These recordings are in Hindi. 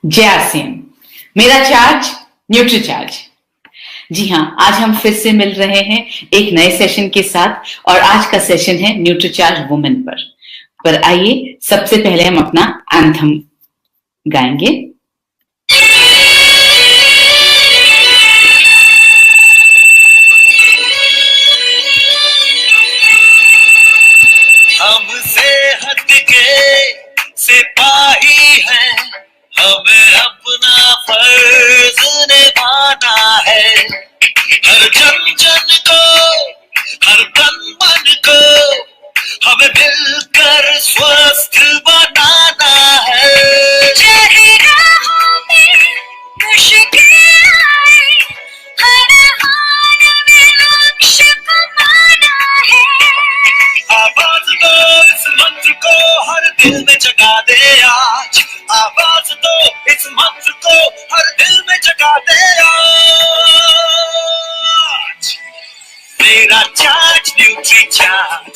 जय आरसीएम। मेरा चार्ज न्यूट्री चार्ज। जी हाँ, आज हम फिर से मिल रहे हैं एक नए सेशन के साथ और आज का सेशन है न्यूट्री चार्ज वुमेन पर आइए सबसे पहले हम अपना एंथम गाएंगे। हम सेहत के सिपाही हैं, हमें अपना फर्ज निभाना है। हर जन जन को, हर तन मन को हमें मिलकर स्वस्थ बनाना है। चाहे राहों में मुश्किल आए, हर हाल में लक्ष्य पाना है। आवाज दो इस मंत्र को हर दिल में जगा दे आज। आवाज दो इस मंत्र को हर दिल में जगा दे आज। मेरा चार्ज न्यूट्री चार्ज,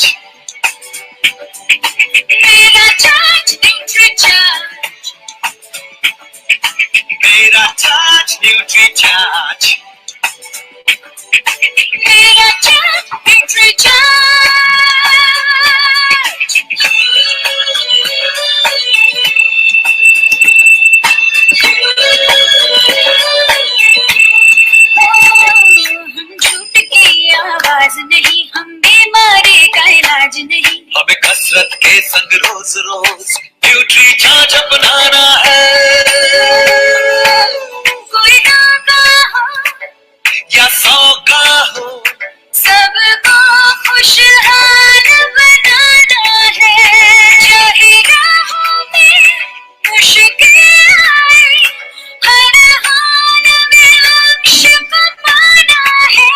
मेरा चार्ज न्यूट्री चार्ज, मेरा चार्ज न्यूट्री चार्ज, मेरा चार्ज न्यूट्री चार्ज। हम झूठ की आवाज नहीं, हम बीमारी का इलाज नहीं। हमें कसरत के संग रोज रोज न्यूट्री चार्ज अपनाना है। कोई नागा हो या 100 का हो, सबको खुशहाल बनाना है। चाहे राहों में मुश्किल आए, हर हाल में लक्ष्य पाना है।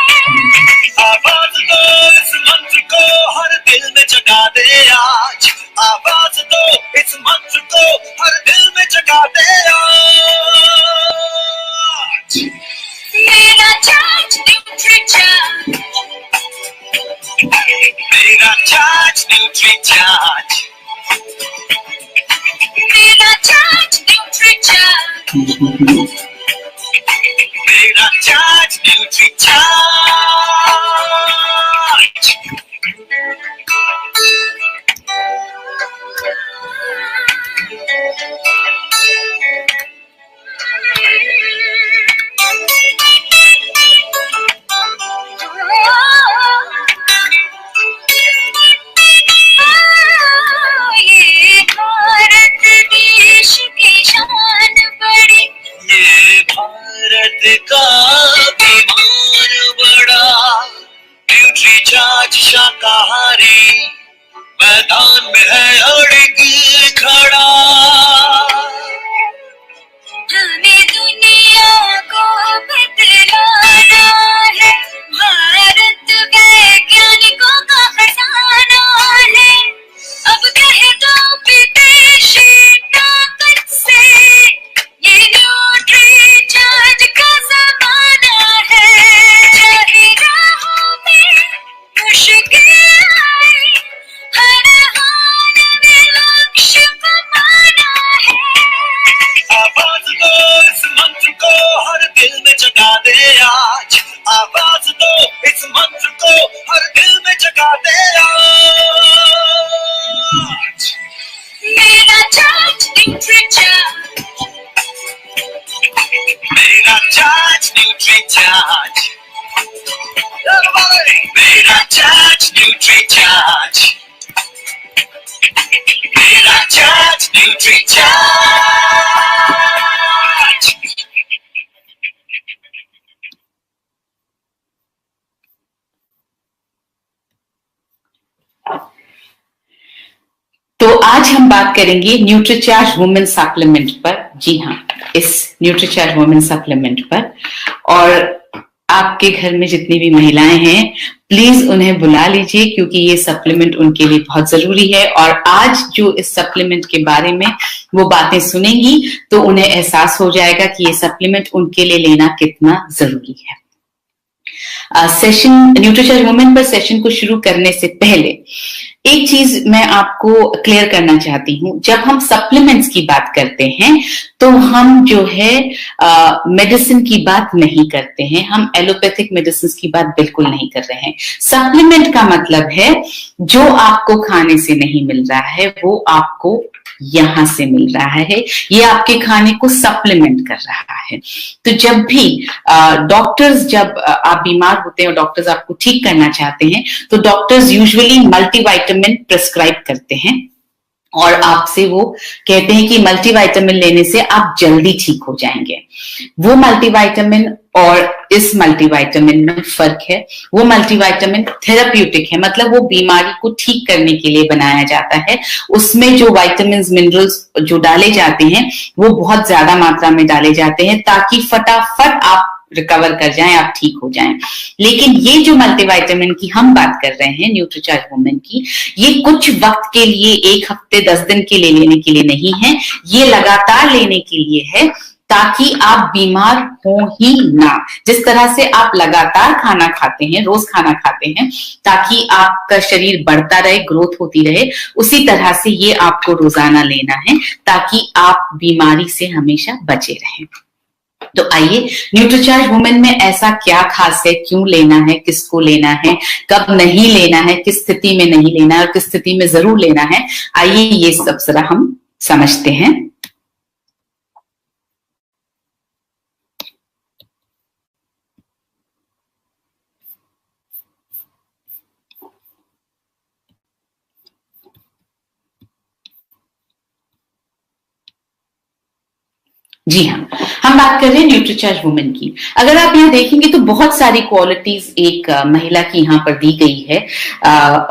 आवाज दो इस मंत्र को हर दिल में जगा दे आज। आवाज दो इस मंत्र को हर दिल में जगा दे आज। मेरा चार्ज न्यूट्री चार्ज, मेरा चार्ज न्यूट्री चार्ज, मेरा चार्ज न्यूट्री चार्ज, मेरा चार्ज न्यूट्री चार्ज। ये भारत देश की शान बड़ी, ये भारत का अभिमान बड़ा। न्यूट्री चार्ज शाकाहारी मैदान में है अड़िग खड़ा। हमें दुनिया को बदलाना है। भारत वैज्ञानिकों का खजाना है। अब कह दो विदेशी ताकत से, ये न्यूट्री चार्ज का जमाना है। चाहे राहों में मुश्किल आए, हर हाल में लक्ष्य पाना है। आवाज दो इस मंत्र को हर दिल में जगा दे आज। आवाज दो इस मंत्र को हर दिल में जगा दे आज। मेरा चार्ज न्यूट्री चार्ज, मेरा चार्ज न्यूट्री चार्ज, मेरा चार्ज न्यूट्री चार्ज, मेरा चार्ज न्यूट्री चार्ज। तो आज हम बात करेंगे न्यूट्रीचार्ज वुमेन सप्लीमेंट पर। जी हाँ, इस न्यूट्रीचार्ज वुमेन सप्लीमेंट पर। और आपके घर में जितनी भी महिलाएं हैं प्लीज उन्हें बुला लीजिए क्योंकि ये सप्लीमेंट उनके लिए बहुत जरूरी है। और आज जो इस सप्लीमेंट के बारे में वो बातें सुनेंगी तो उन्हें एहसास हो जाएगा कि ये सप्लीमेंट उनके लिए लेना कितना जरूरी है। सेशन न्यूट्रीचार्ज वुमेन पर सेशन को शुरू करने से पहले एक चीज मैं आपको क्लियर करना चाहती हूँ, जब हम सप्लीमेंट्स की बात करते हैं तो हम जो है मेडिसिन की बात नहीं करते हैं, हम एलोपैथिक मेडिसिन की बात बिल्कुल नहीं कर रहे हैं। सप्लीमेंट का मतलब है जो आपको खाने से नहीं मिल रहा है वो आपको यहां से मिल रहा है, ये आपके खाने को सप्लीमेंट कर रहा है। तो जब भी डॉक्टर्स, जब आप बीमार होते हैं और डॉक्टर्स आपको ठीक करना चाहते हैं तो डॉक्टर्स यूजुअली मल्टीविटामिन प्रिस्क्राइब करते हैं और आपसे वो कहते हैं कि मल्टीविटामिन लेने से आप जल्दी ठीक हो जाएंगे। वो मल्टीविटामिन और इस मल्टीविटामिन में फर्क है। वो मल्टीविटामिन थेराप्यूटिक है, मतलब वो बीमारी को ठीक करने के लिए बनाया जाता है। उसमें जो विटामिन मिनरल्स जो डाले जाते हैं वो बहुत ज्यादा मात्रा में डाले जाते हैं ताकि फटाफट आप रिकवर कर जाएं, आप ठीक हो जाएं। लेकिन ये जो मल्टीविटामिन की हम बात कर रहे हैं न्यूट्रीचार्ज वुमेन की, ये कुछ वक्त के लिए, 1 हफ्ते 10 दिन के लिए लेने के लिए नहीं है, ये लगातार लेने के लिए है ताकि आप बीमार हो ही ना। जिस तरह से आप लगातार खाना खाते हैं, रोज खाना खाते हैं ताकि आपका शरीर बढ़ता रहे, ग्रोथ होती रहे, उसी तरह से ये आपको रोजाना लेना है ताकि आप बीमारी से हमेशा बचे रहें। तो आइए, न्यूट्रीचार्ज वुमेन में ऐसा क्या खास है, क्यों लेना है, किसको लेना है, कब नहीं लेना है, किस स्थिति में नहीं लेना है और किस स्थिति में जरूर लेना है, आइए ये सब जरा हम समझते हैं। जी हाँ, हम बात कर रहे हैं न्यूट्रीचार्ज वुमेन की। अगर आप यहाँ देखेंगे तो बहुत सारी क्वालिटीज एक महिला की यहाँ पर दी गई है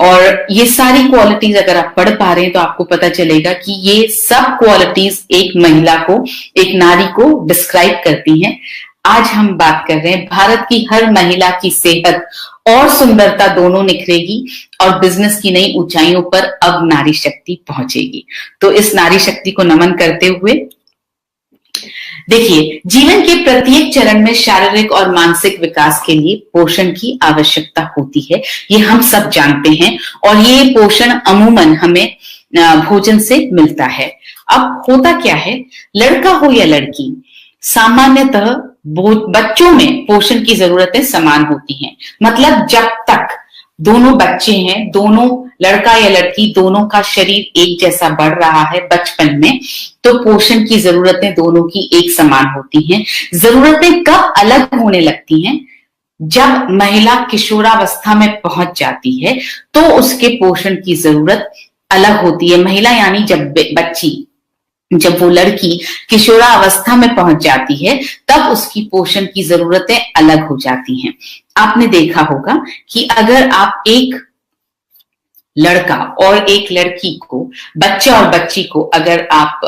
और ये सारी क्वालिटीज अगर आप पढ़ पा रहे हैं तो आपको पता चलेगा कि ये सब क्वालिटीज एक महिला को, एक नारी को डिस्क्राइब करती हैं। आज हम बात कर रहे हैं भारत की हर महिला की सेहत और सुंदरता दोनों निखरेगी और बिजनेस की नई ऊंचाइयों पर अब नारी शक्ति पहुंचेगी। तो इस नारी शक्ति को नमन करते हुए देखिए, जीवन के प्रत्येक चरण में शारीरिक और मानसिक विकास के लिए पोषण की आवश्यकता होती है, ये हम सब जानते हैं और ये पोषण अमूमन हमें भोजन से मिलता है। अब होता क्या है, लड़का हो या लड़की, सामान्यतः बच्चों में पोषण की जरूरतें समान होती हैं। मतलब जब तक दोनों बच्चे हैं, दोनों लड़का या लड़की दोनों का शरीर एक जैसा बढ़ रहा है बचपन में, तो पोषण की जरूरतें दोनों की एक समान होती हैं। जरूरतें कब अलग होने लगती हैं, जब महिला किशोरावस्था में पहुंच जाती है तो उसके पोषण की जरूरत अलग होती है। महिला यानी जब बच्ची, जब वो लड़की किशोरावस्था में पहुंच जाती है तब उसकी पोषण की जरूरतें अलग हो जाती हैं। आपने देखा होगा कि अगर आप एक लड़का और एक लड़की को, बच्चा और बच्ची को अगर आप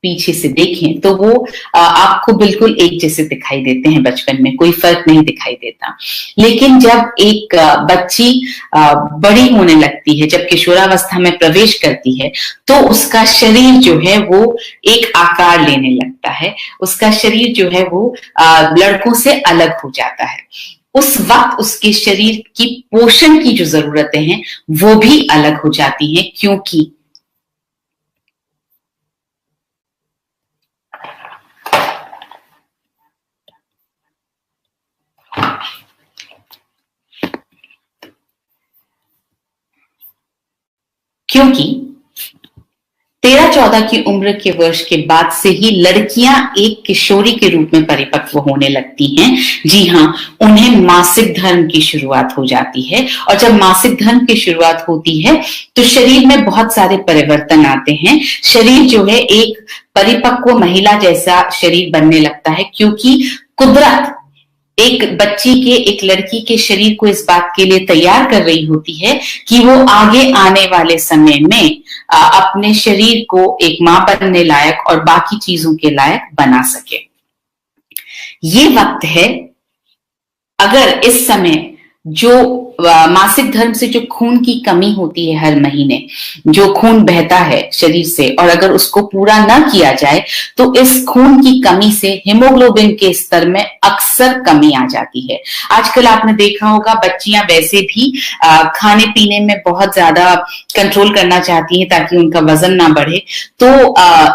पीछे से देखें तो वो आपको बिल्कुल एक जैसे दिखाई देते हैं बचपन में, कोई फर्क नहीं दिखाई देता। लेकिन जब एक बच्ची बड़ी होने लगती है, जब किशोरावस्था में प्रवेश करती है तो उसका शरीर जो है वो एक आकार लेने लगता है, उसका शरीर जो है वो लड़कों से अलग हो जाता है। उस वक्त उसके शरीर की पोषण की जो जरूरतें हैं वो भी अलग हो जाती हैं, क्योंकि 13-14 की उम्र के वर्ष के बाद से ही लड़कियां एक किशोरी के रूप में परिपक्व होने लगती हैं। जी हाँ, उन्हें मासिक धर्म की शुरुआत हो जाती है और जब मासिक धर्म की शुरुआत होती है तो शरीर में बहुत सारे परिवर्तन आते हैं। शरीर जो है एक परिपक्व महिला जैसा शरीर बनने लगता है, क्योंकि कुदरत एक बच्ची के, एक लड़की के शरीर को इस बात के लिए तैयार कर रही होती है कि वो आगे आने वाले समय में अपने शरीर को एक मां बनने लायक और बाकी चीजों के लायक बना सके। ये वक्त है, अगर इस समय जो मासिक धर्म से जो खून की कमी होती है, हर महीने जो खून बहता है शरीर से, और अगर उसको पूरा ना किया जाए तो इस खून की कमी से हीमोग्लोबिन के स्तर में अक्सर कमी आ जाती है। आजकल आपने देखा होगा बच्चियां वैसे भी खाने पीने में बहुत ज्यादा कंट्रोल करना चाहती हैं ताकि उनका वजन ना बढ़े। तो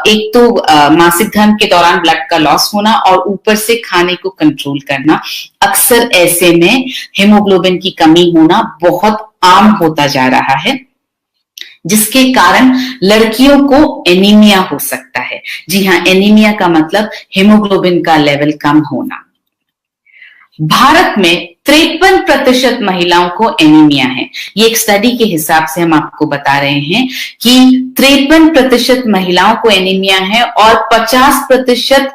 एक तो मासिक धर्म के दौरान ब्लड का लॉस होना और ऊपर से खाने को कंट्रोल करना, अक्सर ऐसे में हीमोग्लोबिन की कमी होना बहुत आम होता जा रहा है, जिसके कारण लड़कियों को एनीमिया हो सकता है। जी हाँ, एनीमिया का मतलब हीमोग्लोबिन का लेवल कम होना। भारत में 53% महिलाओं को एनीमिया है। ये एक स्टडी के हिसाब से हम आपको बता रहे हैं कि 53% महिलाओं को एनीमिया है और 50%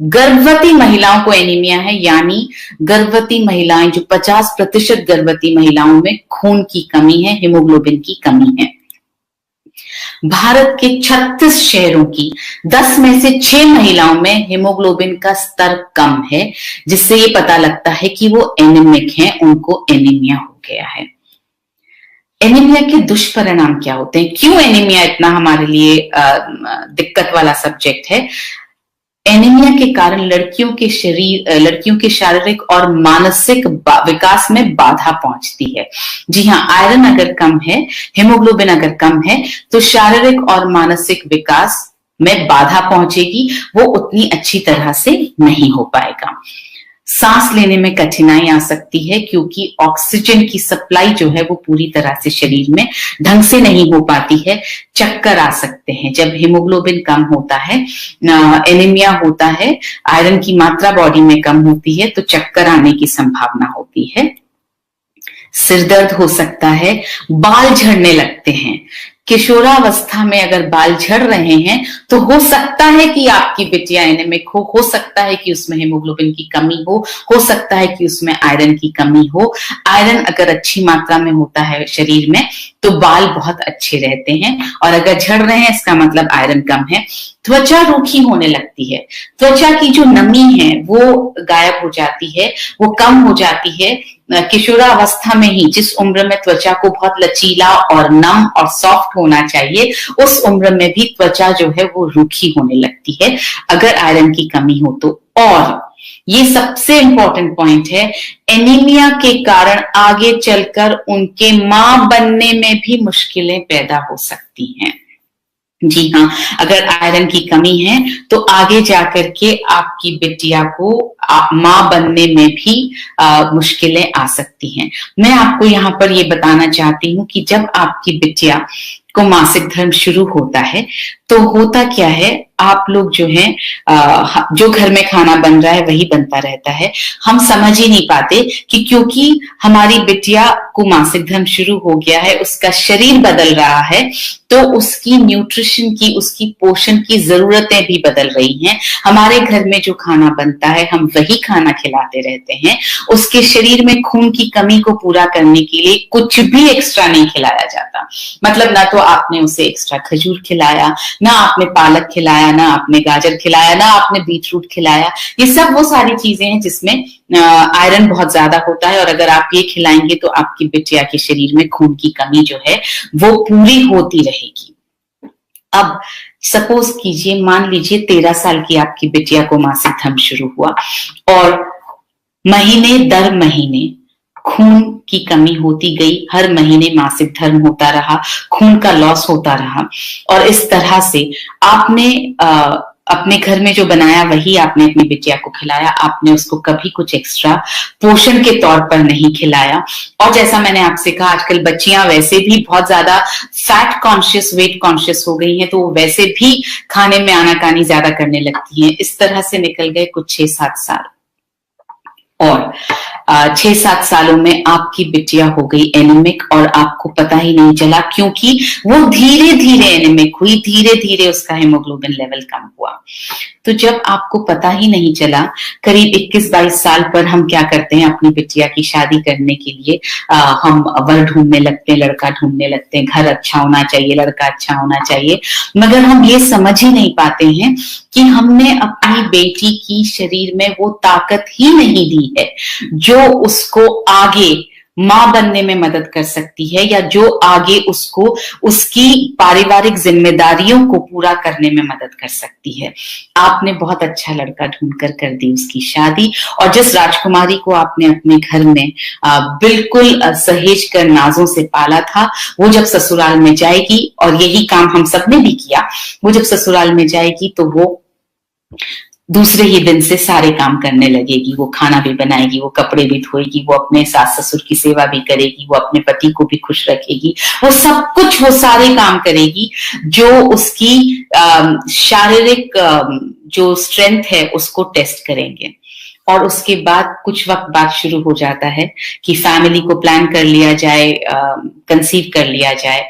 गर्भवती महिलाओं को एनीमिया है। यानी गर्भवती महिलाएं, जो 50% गर्भवती महिलाओं में खून की कमी है, हीमोग्लोबिन की कमी है। भारत के 36 शहरों की 10 में से 6 महिलाओं में हीमोग्लोबिन का स्तर कम है, जिससे ये पता लगता है कि वो एनीमिक हैं, उनको एनीमिया हो गया है। एनीमिया के दुष्परिणाम क्या होते हैं? क्यों एनीमिया इतना हमारे लिए दिक्कत वाला सब्जेक्ट है? एनीमिया के कारण लड़कियों के शारीरिक और मानसिक विकास में बाधा पहुंचती है। जी हाँ, आयरन अगर कम है, हीमोग्लोबिन अगर कम है, तो शारीरिक और मानसिक विकास में बाधा पहुंचेगी, वो उतनी अच्छी तरह से नहीं हो पाएगा। सांस लेने में कठिनाई आ सकती है क्योंकि ऑक्सीजन की सप्लाई जो है वो पूरी तरह से शरीर में ढंग से नहीं हो पाती है। चक्कर आ सकते हैं जब हीमोग्लोबिन कम होता है, एनीमिया होता है, आयरन की मात्रा बॉडी में कम होती है, तो चक्कर आने की संभावना होती है। सिर दर्द हो सकता है, बाल झड़ने लगते हैं। किशोरावस्था में अगर बाल झड़ रहे हैं तो हो सकता है कि आपकी बिटिया एनीमिक हो सकता है कि उसमें हीमोग्लोबिन की कमी हो सकता है कि उसमें आयरन की कमी हो। आयरन अगर अच्छी मात्रा में होता है शरीर में तो बाल बहुत अच्छे रहते हैं, और अगर झड़ रहे हैं इसका मतलब आयरन कम है। त्वचा रूखी होने लगती है, त्वचा की जो नमी है वो गायब हो जाती है, वो कम हो जाती है। किशोरावस्था में ही जिस उम्र में त्वचा को बहुत लचीला और नम और सॉफ्ट होना चाहिए, उस उम्र में भी त्वचा जो है वो रूखी होने लगती है अगर आयरन की कमी हो तो। और ये सबसे इंपॉर्टेंट पॉइंट है, एनीमिया के कारण आगे चलकर उनके मां बनने में भी मुश्किलें पैदा हो सकती हैं। जी हाँ, अगर आयरन की कमी है तो आगे जाकर के आपकी बिटिया को मां बनने में भी मुश्किलें आ सकती हैं। मैं आपको यहाँ पर ये बताना चाहती हूँ कि जब आपकी बिटिया को मासिक धर्म शुरू होता है तो होता क्या है, आप लोग जो है जो घर में खाना बन रहा है वही बनता रहता है। हम समझ ही नहीं पाते कि क्योंकि हमारी बिटिया को मासिक धर्म शुरू हो गया है, उसका शरीर बदल रहा है, तो उसकी न्यूट्रिशन की, उसकी पोषण की जरूरतें भी बदल रही हैं। हमारे घर में जो खाना बनता है हम वही खाना खिलाते रहते हैं। उसके शरीर में खून की कमी को पूरा करने के लिए कुछ भी एक्स्ट्रा नहीं खिलाया जाता। मतलब ना तो आपने उसे एक्स्ट्रा खजूर खिलाया, ना आपने पालक खिलाया, ना आपने गाजर खिलाया, ना आपने बीटरूट खिलाया। ये सब वो सारी चीजें हैं जिसमें आयरन बहुत ज्यादा होता है, और अगर आप ये खिलाएंगे तो आपकी बिटिया के शरीर में खून की कमी जो है वो पूरी होती रहेगी। अब सपोज कीजिए, मान लीजिए 13 साल की आपकी बिटिया को मासिक धर्म शुरू हुआ और महीने दर महीने खून की कमी होती गई, हर महीने मासिक धर्म होता रहा, खून का लॉस होता रहा, और इस तरह से आपने अपने घर में जो बनाया वही आपने अपनी बिटिया को खिलाया। आपने उसको कभी कुछ एक्स्ट्रा पोषण के तौर पर नहीं खिलाया। और जैसा मैंने आपसे कहा, आजकल बच्चियां वैसे भी बहुत ज्यादा फैट कॉन्शियस, वेट कॉन्शियस हो गई हैं, तो वो वैसे भी खाने में आनाकानी ज्यादा करने लगती हैं। इस तरह से निकल गए कुछ 6-7 साल, और 6-7 सालों में आपकी बिटिया हो गई एनीमिक और आपको पता ही नहीं चला, क्योंकि वो धीरे धीरे एनीमिक हुई, धीरे धीरे उसका हीमोग्लोबिन लेवल कम हुआ। तो जब आपको पता ही नहीं चला, करीब 21-22 साल पर हम क्या करते हैं, अपनी बिटिया की शादी करने के लिए हम वर ढूंढने लगते हैं, लड़का ढूंढने लगते हैं। घर अच्छा होना चाहिए, लड़का अच्छा होना चाहिए, मगर हम ये समझ ही नहीं पाते हैं कि हमने अपनी बेटी की शरीर में वो ताकत ही नहीं दी है जो उसको आगे माँ बनने में मदद कर सकती है, या जो आगे उसको उसकी पारिवारिक जिम्मेदारियों को पूरा करने में मदद कर सकती है। आपने बहुत अच्छा लड़का ढूंढकर कर दी उसकी शादी, और जिस राजकुमारी को आपने अपने घर में बिल्कुल सहेज कर नाजों से पाला था, वो जब ससुराल में जाएगी, और यही काम हम सबने भी किया, वो जब ससुराल में जाएगी तो वो दूसरे ही दिन से सारे काम करने लगेगी। वो खाना भी बनाएगी, वो कपड़े भी धोएगी, वो अपने सास ससुर की सेवा भी करेगी, वो अपने पति को भी खुश रखेगी, वो सब कुछ, वो सारे काम करेगी जो उसकी शारीरिक जो स्ट्रेंथ है उसको टेस्ट करेंगे। और उसके बाद कुछ वक्त बाद शुरू हो जाता है कि फैमिली को प्लान कर लिया जाए, कंसीव कर लिया जाए।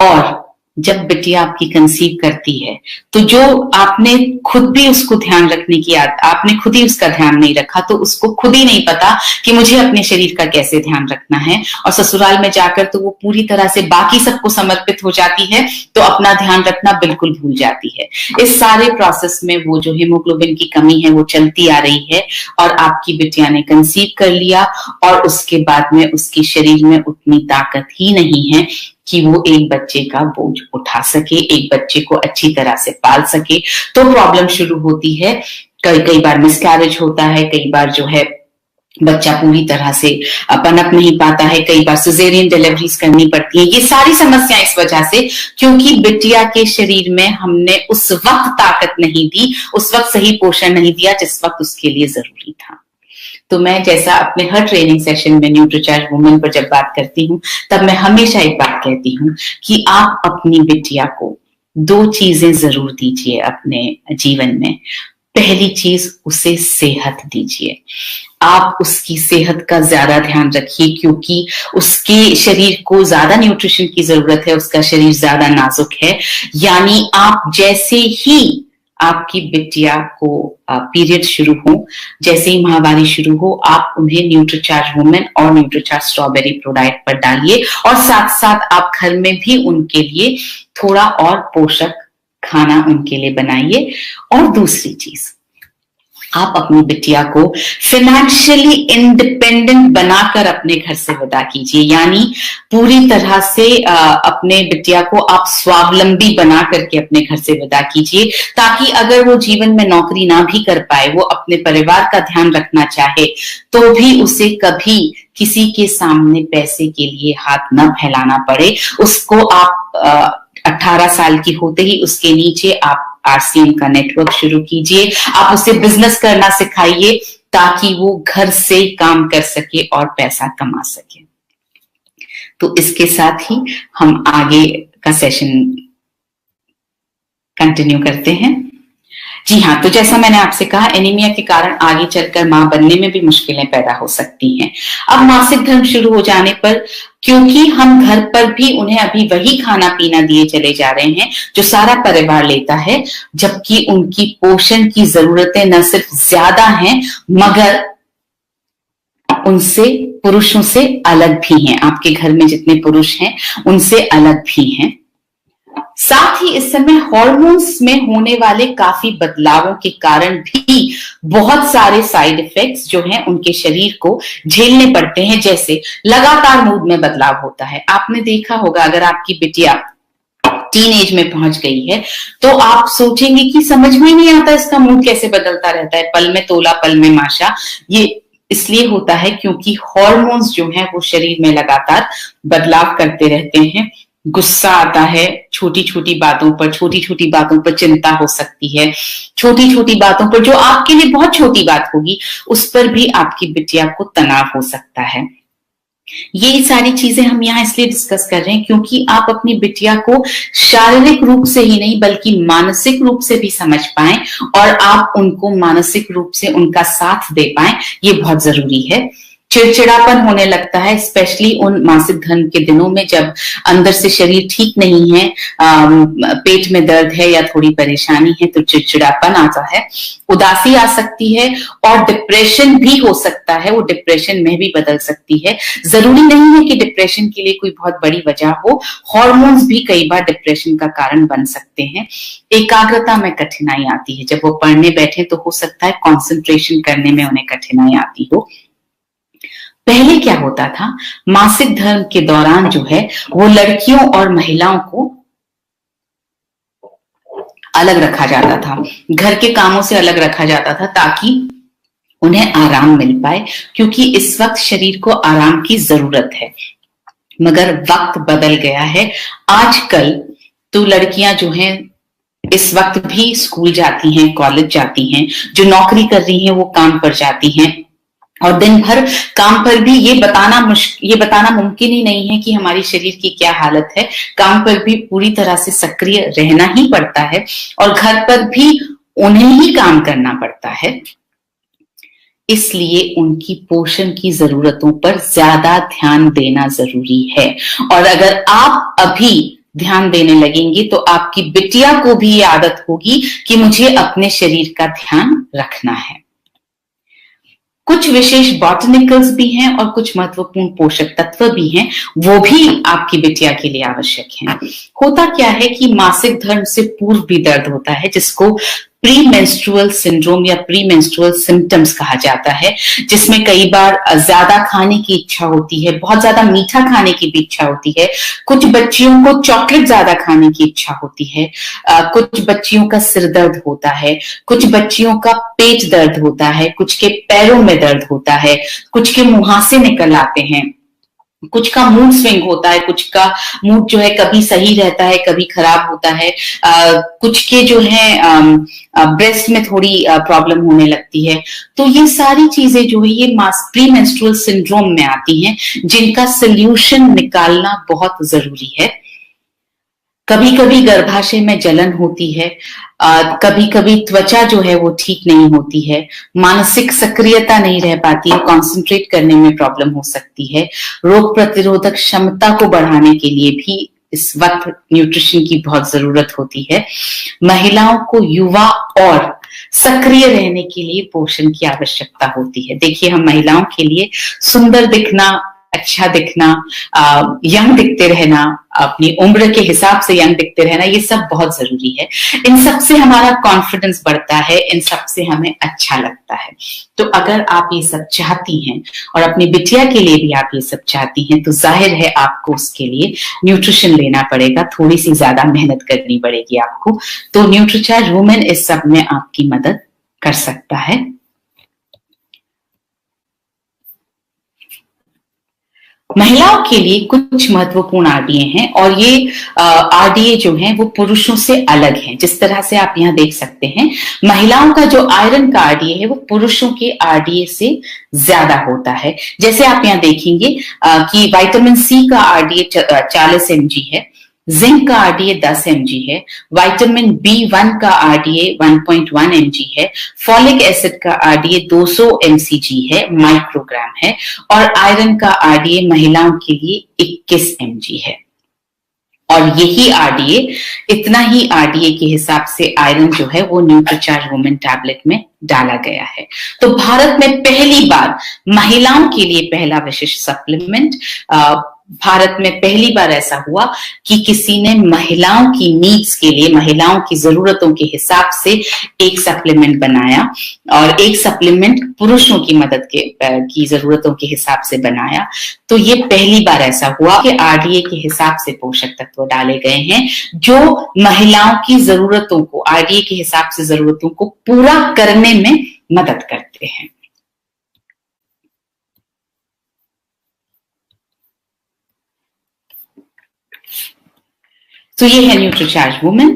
और जब बिटिया आपकी कंसीव करती है तो जो आपने खुद भी उसको ध्यान रखने की आपने खुद ही उसका ध्यान नहीं रखा, तो उसको खुद ही नहीं पता कि मुझे अपने शरीर का कैसे ध्यान रखना है, और ससुराल में जाकर तो वो पूरी तरह से बाकी सबको समर्पित हो जाती है, तो अपना ध्यान रखना बिल्कुल भूल जाती है। इस सारे प्रोसेस में वो जो हीमोग्लोबिन की कमी है वो चलती आ रही है, और आपकी बिटिया ने कंसीव कर लिया, और उसके बाद में उसके शरीर में उतनी ताकत ही नहीं है कि वो एक बच्चे का बोझ उठा सके, एक बच्चे को अच्छी तरह से पाल सके। तो प्रॉब्लम शुरू होती है। कई बार मिसकैरेज होता है, कई बार जो है बच्चा पूरी तरह से पनप नहीं पाता है, कई बार सिजेरियन डिलीवरीज करनी पड़ती है। ये सारी समस्याएं इस वजह से, क्योंकि बिटिया के शरीर में हमने उस वक्त ताकत नहीं दी, उस वक्त सही पोषण नहीं दिया जिस वक्त उसके लिए जरूरी था। तो मैं जैसा अपने हर ट्रेनिंग सेशन में न्यूट्रीचार्ज वुमेन पर जब बात करती हूँ, तब मैं हमेशा एक बात कहती हूँ कि आप अपनी बिटिया को 2 चीजें जरूर दीजिए अपने जीवन में। पहली चीज, उसे सेहत दीजिए। आप उसकी सेहत का ज्यादा ध्यान रखिए, क्योंकि उसके शरीर को ज्यादा न्यूट्रिशन की जरूरत है, उसका शरीर ज्यादा नाजुक है। यानी आप जैसे ही आपकी बिटिया को पीरियड शुरू हो, जैसे ही माहवारी शुरू हो, आप उन्हें न्यूट्रीचार्ज वुमेन और न्यूट्रीचार्ज स्ट्रॉबेरी प्रोडाइट पर डालिए, और साथ साथ आप घर में भी उनके लिए थोड़ा और पोषक खाना उनके लिए बनाइए। और दूसरी चीज, आप अपनी बिटिया को फिनेंशियली इंडिपेंडेंट बनाकर अपने घर से विदा कीजिए। यानी पूरी तरह से अपने बिटिया को आप स्वावलंबी बना करके अपने घर से विदा कीजिए, ताकि अगर वो जीवन में नौकरी ना भी कर पाए, वो अपने परिवार का ध्यान रखना चाहे, तो भी उसे कभी किसी के सामने पैसे के लिए हाथ न फैलाना पड़े। उसको आप 18 साल की होते ही उसके नीचे आप RCM का नेटवर्क शुरू कीजिए। आप उसे बिजनेस करना सिखाइए, ताकि वो घर से काम कर सके और पैसा कमा सके। तो इसके साथ ही हम आगे का सेशन कंटिन्यू करते हैं। जी हाँ, तो जैसा मैंने आपसे कहा, एनीमिया के कारण आगे चलकर मां बनने में भी मुश्किलें पैदा हो सकती हैं। अब मासिक धर्म शुरू हो जाने पर, क्योंकि हम घर पर भी उन्हें अभी वही खाना पीना दिए चले जा रहे हैं जो सारा परिवार लेता है, जबकि उनकी पोषण की जरूरतें न सिर्फ ज्यादा हैं, मगर उनसे पुरुषों से अलग भी हैं। आपके घर में जितने पुरुष हैं उनसे अलग भी हैं। साथ ही इस समय हार्मोन्स में होने वाले काफी बदलावों के कारण भी बहुत सारे साइड इफेक्ट्स जो हैं उनके शरीर को झेलने पड़ते हैं। जैसे लगातार मूड में बदलाव होता है। आपने देखा होगा, अगर आपकी बिटिया टीन एज में पहुंच गई है तो आप सोचेंगे कि समझ में नहीं आता इसका मूड कैसे बदलता रहता है, पल में तोला पल में माशा। ये इसलिए होता है क्योंकि हार्मोन्स जो हैं वो शरीर में लगातार बदलाव करते रहते हैं। गुस्सा आता है छोटी छोटी बातों पर चिंता हो सकती है, छोटी छोटी बातों पर जो आपके लिए बहुत छोटी बात होगी उस पर भी आपकी बिटिया को तनाव हो सकता है। ये सारी चीजें हम यहाँ इसलिए डिस्कस कर रहे हैं क्योंकि आप अपनी बिटिया को शारीरिक रूप से ही नहीं बल्कि मानसिक रूप से भी समझ पाएं और आप उनको मानसिक रूप से उनका साथ दे पाएं, ये बहुत जरूरी है। चिड़चिड़ापन होने लगता है, स्पेशली उन मासिक धर्म के दिनों में जब अंदर से शरीर ठीक नहीं है, पेट में दर्द है या थोड़ी परेशानी है तो चिड़चिड़ापन आता है, उदासी आ सकती है और डिप्रेशन भी हो सकता है। वो डिप्रेशन में भी बदल सकती है। जरूरी नहीं है कि डिप्रेशन के लिए कोई बहुत बड़ी वजह हो, हार्मोन्स भी कई बार डिप्रेशन का कारण बन सकते हैं। एकाग्रता में कठिनाई आती है, जब वो पढ़ने बैठे तो हो सकता है कंसंट्रेशन करने में उन्हें कठिनाई आती हो। पहले क्या होता था, मासिक धर्म के दौरान जो है वो लड़कियों और महिलाओं को अलग रखा जाता था, घर के कामों से अलग रखा जाता था ताकि उन्हें आराम मिल पाए, क्योंकि इस वक्त शरीर को आराम की जरूरत है। मगर वक्त बदल गया है। आजकल तो लड़कियां जो हैं इस वक्त भी स्कूल जाती हैं, कॉलेज जाती हैं, जो नौकरी कर रही हैं वो काम पर जाती हैं, और दिन भर काम पर भी ये बताना मुमकिन ही नहीं है कि हमारी शरीर की क्या हालत है। काम पर भी पूरी तरह से सक्रिय रहना ही पड़ता है और घर पर भी उन्हें ही काम करना पड़ता है। इसलिए उनकी पोषण की जरूरतों पर ज्यादा ध्यान देना जरूरी है। और अगर आप अभी ध्यान देने लगेंगे तो आपकी बिटिया को भी ये आदत होगी कि मुझे अपने शरीर का ध्यान रखना है। कुछ विशेष बॉटनिकल्स भी हैं और कुछ महत्वपूर्ण पोषक तत्व भी हैं, वो भी आपकी बिटिया के लिए आवश्यक हैं। होता क्या है कि मासिक धर्म से पूर्व भी दर्द होता है, जिसको प्री मेंस्ट्रुअल सिंड्रोम या प्री मेंस्ट्रुअल सिम्टम्स कहा जाता है, जिसमें कई बार ज्यादा खाने की इच्छा होती है, बहुत ज्यादा मीठा खाने की भी इच्छा होती है, कुछ बच्चियों को चॉकलेट ज्यादा खाने की इच्छा होती है, कुछ बच्चियों का सिर दर्द होता है, कुछ बच्चियों का पेट दर्द होता है, कुछ के पैरों में दर्द होता है, कुछ के मुहासे निकल आते हैं, कुछ का मूड स्विंग होता है, कुछ का मूड जो है कभी सही रहता है कभी खराब होता है, कुछ के जो है ब्रेस्ट में थोड़ी प्रॉब्लम होने लगती है। तो ये सारी चीजें जो है ये प्री मेंस्ट्रुअल सिंड्रोम में आती हैं, जिनका सोल्यूशन निकालना बहुत जरूरी है। कभी कभी गर्भाशय में जलन होती है, कभी कभी त्वचा जो है वो ठीक नहीं होती है, मानसिक सक्रियता नहीं रह पाती है, कंसंट्रेट करने में प्रॉब्लम हो सकती है, रोग प्रतिरोधक क्षमता को बढ़ाने के लिए भी इस वक्त न्यूट्रिशन की बहुत जरूरत होती है। महिलाओं को युवा और सक्रिय रहने के लिए पोषण की आवश्यकता होती है। देखिए, हम महिलाओं के लिए सुंदर दिखना, अच्छा दिखना, यंग दिखते रहना, अपनी उम्र के हिसाब से यंग दिखते रहना, ये सब बहुत जरूरी है। इन सब से हमारा कॉन्फिडेंस बढ़ता है, इन सब से हमें अच्छा लगता है। तो अगर आप ये सब चाहती हैं और अपनी बिटिया के लिए भी आप ये सब चाहती हैं, तो जाहिर है आपको उसके लिए न्यूट्रिशन लेना पड़ेगा, थोड़ी सी ज्यादा मेहनत करनी पड़ेगी आपको। तो न्यूट्रीचार्ज वुमेन इस सब में आपकी मदद कर सकता है। महिलाओं के लिए कुछ महत्वपूर्ण आरडीए हैं, और ये आरडीए जो हैं वो पुरुषों से अलग हैं। जिस तरह से आप यहाँ देख सकते हैं, महिलाओं का जो आयरन का आरडीए है वो पुरुषों के आरडीए से ज्यादा होता है। जैसे आप यहाँ देखेंगे कि विटामिन सी का आरडीए 40 mg है, जिंक का आरडीए 10 mg है, विटामिन B1 का आरडीए 1.1 mg है, फॉलिक एसिड का आरडीए 200 mcg है, माइक्रोग्राम है, और आयरन का आरडीए महिलाओं के लिए 21 mg है। और यही आरडीए, इतना ही आरडीए के हिसाब से आयरन जो है वो न्यूट्रीचार्ज वुमेन टैबलेट में डाला गया है। तो भारत में पहली बार महिलाओं के लिए पहला विशिष्ट सप्लीमेंट, भारत में पहली बार ऐसा हुआ कि किसी ने महिलाओं की नीड्स के लिए, महिलाओं की जरूरतों के हिसाब से एक सप्लीमेंट बनाया, और एक सप्लीमेंट पुरुषों की मदद की जरूरतों के हिसाब से बनाया। तो ये पहली बार ऐसा हुआ कि आरडीए के हिसाब से पोषक तत्व डाले गए हैं जो महिलाओं की जरूरतों को, आरडीए के हिसाब से जरूरतों को पूरा करने में मदद करते हैं। तो ये है न्यूट्रीचार्ज वुमेन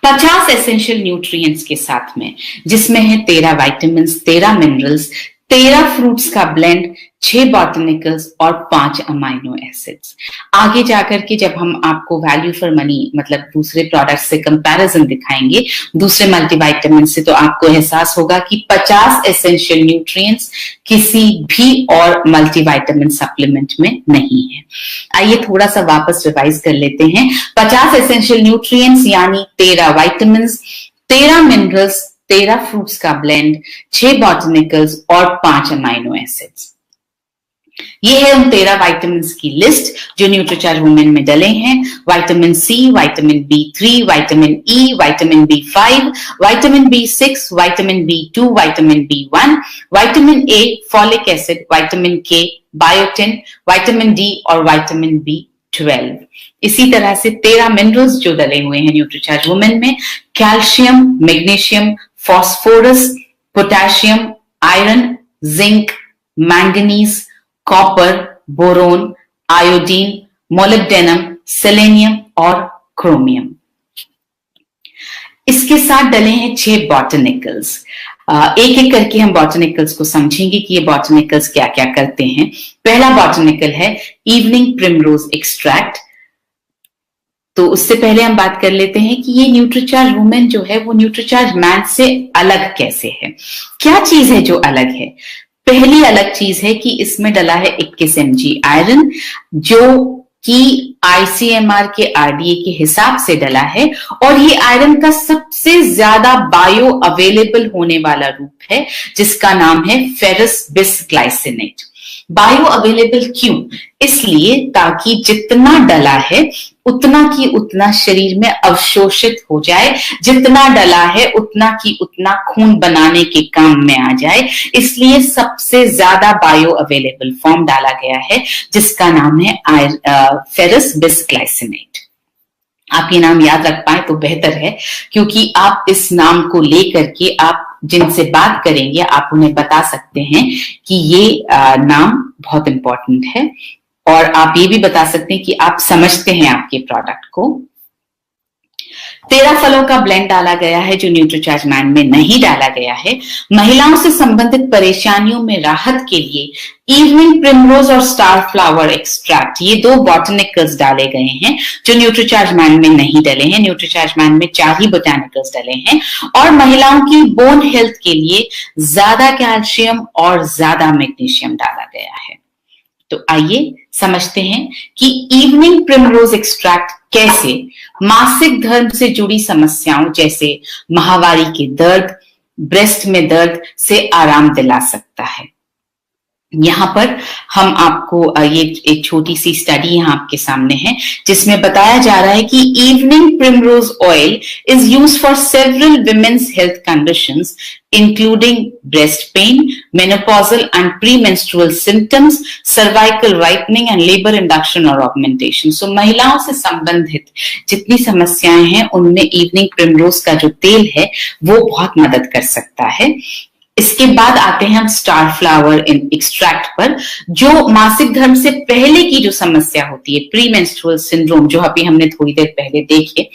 50 एसेंशियल न्यूट्रिएंट्स के साथ में, जिसमें है 13 विटामिन्स, 13 मिनरल्स, 13 फ्रूट्स का ब्लेंड, 6 बॉटनिकल्स और 5 अमाइनो एसिड्स। आगे जाकर के जब हम आपको वैल्यू फॉर मनी, मतलब दूसरे प्रोडक्ट्स से कंपैरिजन दिखाएंगे, दूसरे मल्टीविटामिन से, तो आपको एहसास होगा कि 50 एसेंशियल न्यूट्रिएंट्स किसी भी और मल्टीविटामिन सप्लीमेंट में नहीं है। आइए थोड़ा सा वापस रिवाइज कर लेते हैं। 50 एसेंशियल न्यूट्रिएंट्स यानी 13 विटामिन, 13 मिनरल्स, 13 फ्रूट्स का ब्लेंड, 6 बॉटनिकल्स और 5 अमाइनो एसिड्स। ये है उन 13 विटामिन की लिस्ट जो न्यूट्रीचार्ज वुमेन में डले हैं। Vitamin C, vitamin B3, vitamin E, vitamin B5, vitamin B6, vitamin B2, vitamin B1, vitamin A, folic acid, vitamin K, biotin, vitamin D और विटामिन B12। इसी तरह से 13 मिनरल्स जो डले हुए हैं न्यूट्रीचार्ज वुमेन में, calcium, magnesium, phosphorus, potassium, iron, zinc, manganese, copper, boron, iodine, molybdenum, selenium और क्रोमियम। इसके साथ डले हैं 6 बॉटनिकल्स। एक एक करके हम बॉटनिकल्स को समझेंगे कि ये बॉटनिकल्स क्या क्या करते हैं। पहला बॉटनिकल है इवनिंग प्रिमरोज एक्सट्रैक्ट। तो उससे पहले हम बात कर लेते हैं कि ये न्यूट्रीचार्ज वुमेन जो है वो न्यूट्रीचार्ज मैन से अलग कैसे है, क्या चीज है जो अलग है। पहली अलग चीज है कि इसमें डला है 21 mg आयरन, जो कि ICMR के RDA के हिसाब से डला है, और ये आयरन का सबसे ज्यादा बायो अवेलेबल होने वाला रूप है जिसका नाम है फेरस बिसग्लाइसिनेट। बायो अवेलेबल क्यों? इसलिए ताकि जितना डला है उतना की उतना शरीर में अवशोषित हो जाए, जितना डला है उतना की उतना खून बनाने के काम में आ जाए। इसलिए सबसे ज्यादा बायो अवेलेबल फॉर्म डाला गया है जिसका नाम है फेरस बिसग्लाइसिनेट। आप ये नाम याद रख पाए तो बेहतर है, क्योंकि आप इस नाम को लेकर के आप जिनसे बात करेंगे आप उन्हें बता सकते हैं कि ये नाम बहुत इंपॉर्टेंट है, और आप ये भी बता सकते हैं कि आप समझते हैं आपके प्रोडक्ट को। 13 फलों का ब्लेंड डाला गया है जो न्यूट्रीचार्ज मैन में नहीं डाला गया है। महिलाओं से संबंधित परेशानियों में राहत के लिए इवनिंग प्रिमरोज और स्टार फ्लावर एक्सट्रैक्ट, ये 2 बॉटनिकल्स डाले गए हैं जो न्यूट्रीचार्ज मैन में नहीं डले हैं। न्यूट्रीचार्ज मैन में 4 ही बोटानिकल्स डले हैं, और महिलाओं की बोन हेल्थ के लिए ज्यादा कैल्शियम और ज्यादा मैग्नीशियम डाला गया है। तो आइए समझते हैं कि इवनिंग प्रिमरोज एक्सट्रैक्ट कैसे मासिक धर्म से जुड़ी समस्याओं जैसे माहवारी के दर्द, ब्रेस्ट में दर्द से आराम दिला सकता है। यहाँ पर हम आपको ये एक छोटी सी स्टडी यहाँ आपके सामने है जिसमें बताया जा रहा है कि evening primrose oil is used for several women's health conditions including breast pain, menopausal and premenstrual symptoms, cervical whitening and labor induction or augmentation. So महिलाओं से संबंधित जितनी समस्याएं हैं उनमें इवनिंग प्रिमरोज का जो तेल है वो बहुत मदद कर सकता है। इसके बाद आते हैं हम स्टार फ्लावर एक्सट्रैक्ट पर, जो मासिक धर्म से पहले की जो समस्या होती है, प्री मेंस्ट्रुअल सिंड्रोम, जो अभी हमने थोड़ी देर पहले देखे,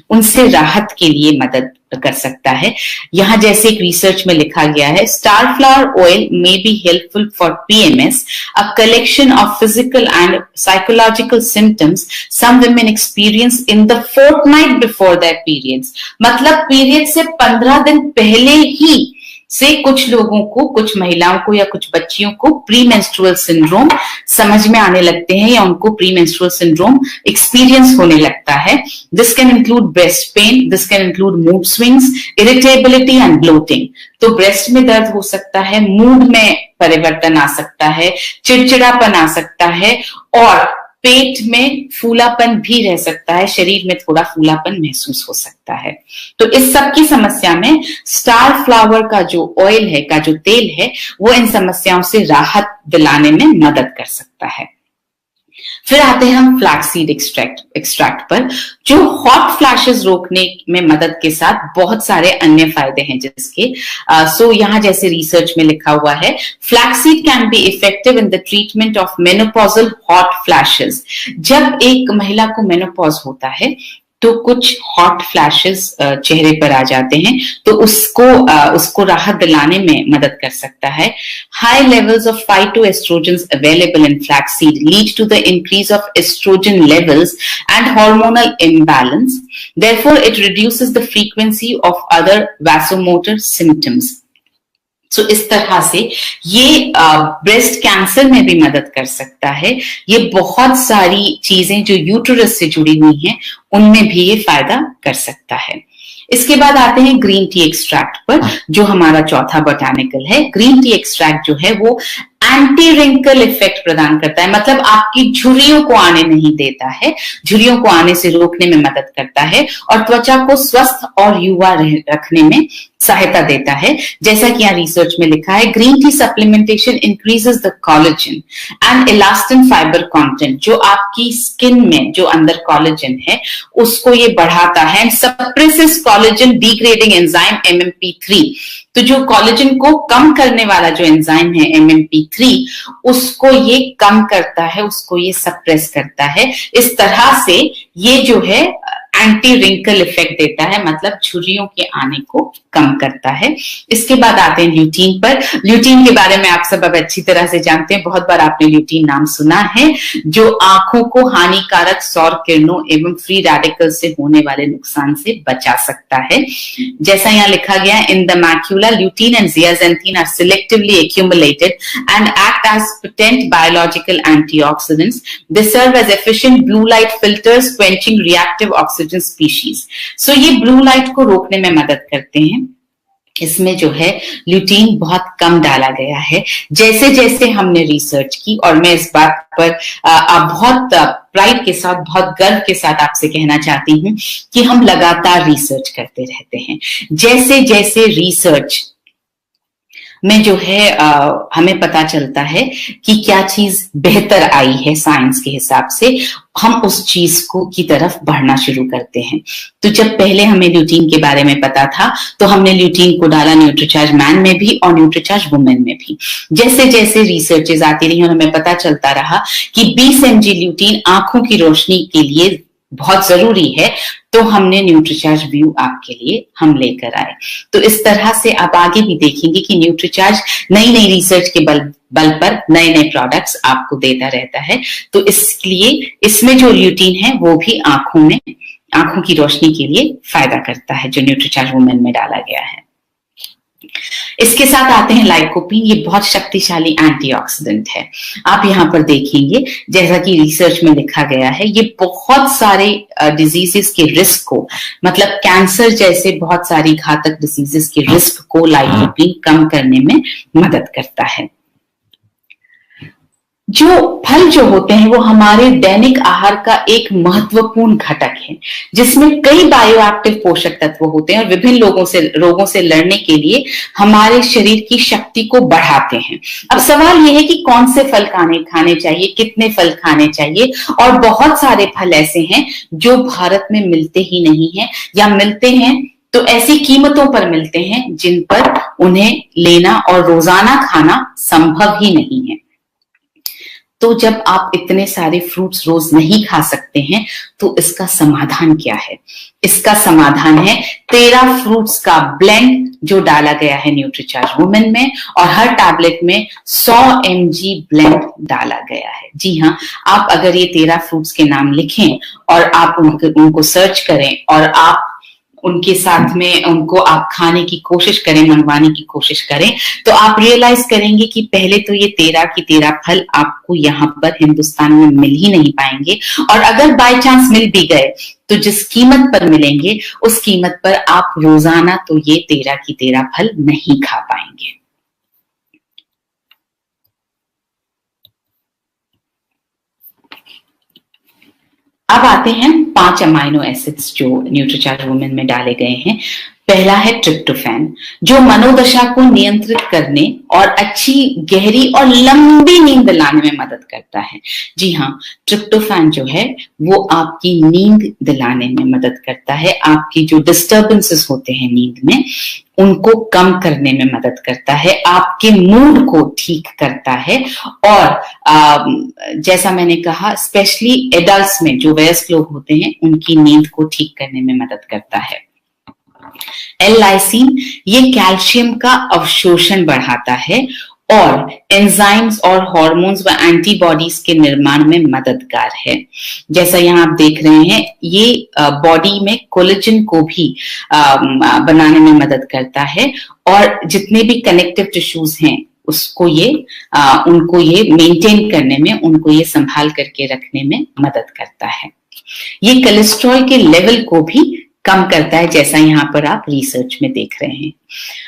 उनसे राहत के लिए मदद कर सकता है। यहाँ जैसे एक रिसर्च में लिखा गया है, star flower oil may be helpful for PMS, a collection of physical and psychological symptoms some women experience in the fortnight before their periods. मतलब पीरियड से 15 दिन पहले ही से कुछ लोगों को, कुछ महिलाओं को या कुछ बच्चियों को प्री मेंस्ट्रुअल सिंड्रोम समझ में आने लगते हैं, या उनको प्री मेंस्ट्रुअल सिंड्रोम एक्सपीरियंस होने लगता है। This can include breast pain, this can include mood swings, irritability and bloating. तो ब्रेस्ट में दर्द हो सकता है, मूड में परिवर्तन आ सकता है, चिड़चिड़ापन आ सकता है, और पेट में फूलापन भी रह सकता है, शरीर में थोड़ा फूलापन महसूस हो सकता है। तो इस सब की समस्या में स्टार फ्लावर का जो ऑयल है, का जो तेल है, वो इन समस्याओं से राहत दिलाने में मदद कर सकता है। फिर आते हैं हम फ्लैक्सीड एक्सट्रैक्ट पर, जो हॉट फ्लैशेस रोकने में मदद के साथ बहुत सारे अन्य फायदे हैं जिसके। सो यहाँ जैसे रिसर्च में लिखा हुआ है, flaxseed can be effective in the treatment of menopausal hot flashes. जब एक महिला को मेनोपॉज होता है तो कुछ हॉट फ्लैशेस चेहरे पर आ जाते हैं, तो उसको राहत दिलाने में मदद कर सकता है। High levels of phytoestrogens available in flaxseed lead to the increase of oestrogen levels and hormonal imbalance, therefore it reduces the frequency of other vasomotor symptoms. So इस तरह से ये ब्रेस्ट कैंसर में भी मदद कर सकता है। ये बहुत सारी चीजें जो यूटेरस से जुड़ी हुई हैं उनमें भी ये फायदा कर सकता है। इसके बाद आते हैं ग्रीन टी एक्सट्रैक्ट पर, जो हमारा चौथा बोटानिकल है। ग्रीन टी एक्सट्रैक्ट जो है वो एंटी रिंकल इफेक्ट प्रदान करता है, मतलब आपकी झुर्रियों को आने नहीं देता है, झुर्रियों को आने से रोकने में मदद करता है, और त्वचा को स्वस्थ और युवा रखने में सहायता देता है। जैसा कि यहाँ रिसर्च में लिखा है, green T supplementation increases the collagen and elastin fibre content, जो आपकी स्किन में जो अंदर कोलेजन है उसको ये बढ़ाता है, suppresses collagen degrading enzyme MMP3। तो जो कोलेजन को कम करने वाला जो एंजाइम है MMP3, उसको ये कम करता है, उसको ये सप्रेस करता है। इस तरह से ये जो है एंटी रिंकल इफेक्ट देता है, मतलब झुर्रियों के आने को कम करता है। इसके बाद आते हैं ल्यूटीन पर। ल्यूटीन के बारे में आप सब अब अच्छी तरह से जानते हैं, बहुत बार आपने ल्यूटीन नाम सुना है, जो आंखों को हानिकारक सौर किरणों एवं फ्री रेडिकल से होने वाले नुकसान से बचा सकता है। जैसा यहाँ लिखा गया है, in the macula lutein and zeaxanthin are selectively accumulated and act as potent biological antioxidants. They serve as efficient blue light filters, quenching reactive oxygen species. So ये blue light को रोकने में मदद करते हैं। इसमें जो है ल्यूटीन बहुत कम डाला गया है। जैसे जैसे हमने रिसर्च की, और मैं इस बात पर बहुत प्राइड के साथ, बहुत गर्व के साथ आपसे कहना चाहती हूँ कि हम लगातार रिसर्च करते रहते हैं। जैसे जैसे रिसर्च में जो है हमें पता चलता है कि क्या चीज बेहतर आई है साइंस के हिसाब से, हम उस चीज को की तरफ बढ़ना शुरू करते हैं। तो जब पहले हमें ल्यूटीन के बारे में पता था तो हमने ल्यूटीन को डाला न्यूट्रीचार्ज मैन में भी और न्यूट्रीचार्ज वुमेन में भी। जैसे जैसे रिसर्चेस आती रही और हमें पता चलता रहा कि 20 mg ल्यूटीन आंखों की रोशनी के लिए बहुत जरूरी है, तो हमने न्यूट्रीचार्ज व्यू आपके लिए हम लेकर आए। तो इस तरह से आप आगे भी देखेंगे कि न्यूट्रीचार्ज नई नई रिसर्च के बल पर नए नए प्रोडक्ट्स आपको देता रहता है। तो इसलिए इसमें जो ल्यूटीन है वो भी आंखों की रोशनी के लिए फायदा करता है, जो न्यूट्रीचार्ज वुमेन में डाला गया है। इसके साथ आते हैं लाइकोपीन। ये बहुत शक्तिशाली एंटीऑक्सीडेंट है। आप यहाँ पर देखेंगे, जैसा कि रिसर्च में लिखा गया है, ये बहुत सारे डिजीजेस के रिस्क को, मतलब कैंसर जैसे बहुत सारी घातक डिजीजेस के रिस्क को लाइकोपीन कम करने में मदद करता है। जो फल जो होते हैं वो हमारे दैनिक आहार का एक महत्वपूर्ण घटक है, जिसमें कई बायोएक्टिव पोषक तत्व होते हैं और विभिन्न रोगों से लड़ने के लिए हमारे शरीर की शक्ति को बढ़ाते हैं। अब सवाल ये है कि कौन से फल खाने चाहिए, कितने फल खाने चाहिए, और बहुत सारे फल ऐसे हैं जो भारत में मिलते ही नहीं है, या मिलते हैं तो ऐसी कीमतों पर मिलते हैं जिन पर उन्हें लेना और रोजाना खाना संभव ही नहीं है। तो जब आप इतने सारे फ्रूट्स रोज नहीं खा सकते हैं तो इसका समाधान क्या है? इसका समाधान है 13 फ्रूट्स का ब्लेंड जो डाला गया है न्यूट्रीचार्ज वुमेन में, और हर टैबलेट में 100 mg ब्लेंड डाला गया है। जी हाँ, आप अगर ये 13 फ्रूट्स के नाम लिखें और आप उनको सर्च करें और आप उनके साथ में उनको आप खाने की कोशिश करें, मंगवाने की कोशिश करें, तो आप रियलाइज करेंगे कि पहले तो ये 13 की 13 फल आपको यहाँ पर हिंदुस्तान में मिल ही नहीं पाएंगे, और अगर बाय चांस मिल भी गए तो जिस कीमत पर मिलेंगे उस कीमत पर आप रोजाना तो ये 13 की 13 फल नहीं खा पाएंगे। अब आते हैं 5 अमाइनो एसिड्स जो न्यूट्रीचार्ज वुमेन में डाले गए हैं। पहला है ट्रिप्टोफैन, जो मनोदशा को नियंत्रित करने और अच्छी गहरी और लंबी नींद दिलाने में मदद करता है। जी हाँ, ट्रिप्टोफैन जो है वो आपकी नींद दिलाने में मदद करता है। आपकी जो डिस्टर्बेंसेस होते हैं नींद में उनको कम करने में मदद करता है, आपके मूड को ठीक करता है, और जैसा मैंने कहा स्पेशली एडल्ट्स में जो वयस्क लोग होते हैं उनकी नींद को ठीक करने में मदद करता है। L-लाइसिन ये कैल्शियम का अवशोषण बढ़ाता है और एंजाइम्स और हार्मोन्स व एंटीबॉडीज के निर्माण में मददगार है। जैसा यहाँ आप देख रहे हैं, ये बॉडी में कोलेजन को भी बनाने में मदद करता है, और जितने भी कनेक्टिव टिश्यूज हैं उसको उनको ये मेंटेन करने में, उनको ये संभाल करके रखने में मदद करता है। ये कोलेस्ट्रॉल के लेवल को भी कम करता है, जैसा यहाँ पर आप रिसर्च में देख रहे हैं।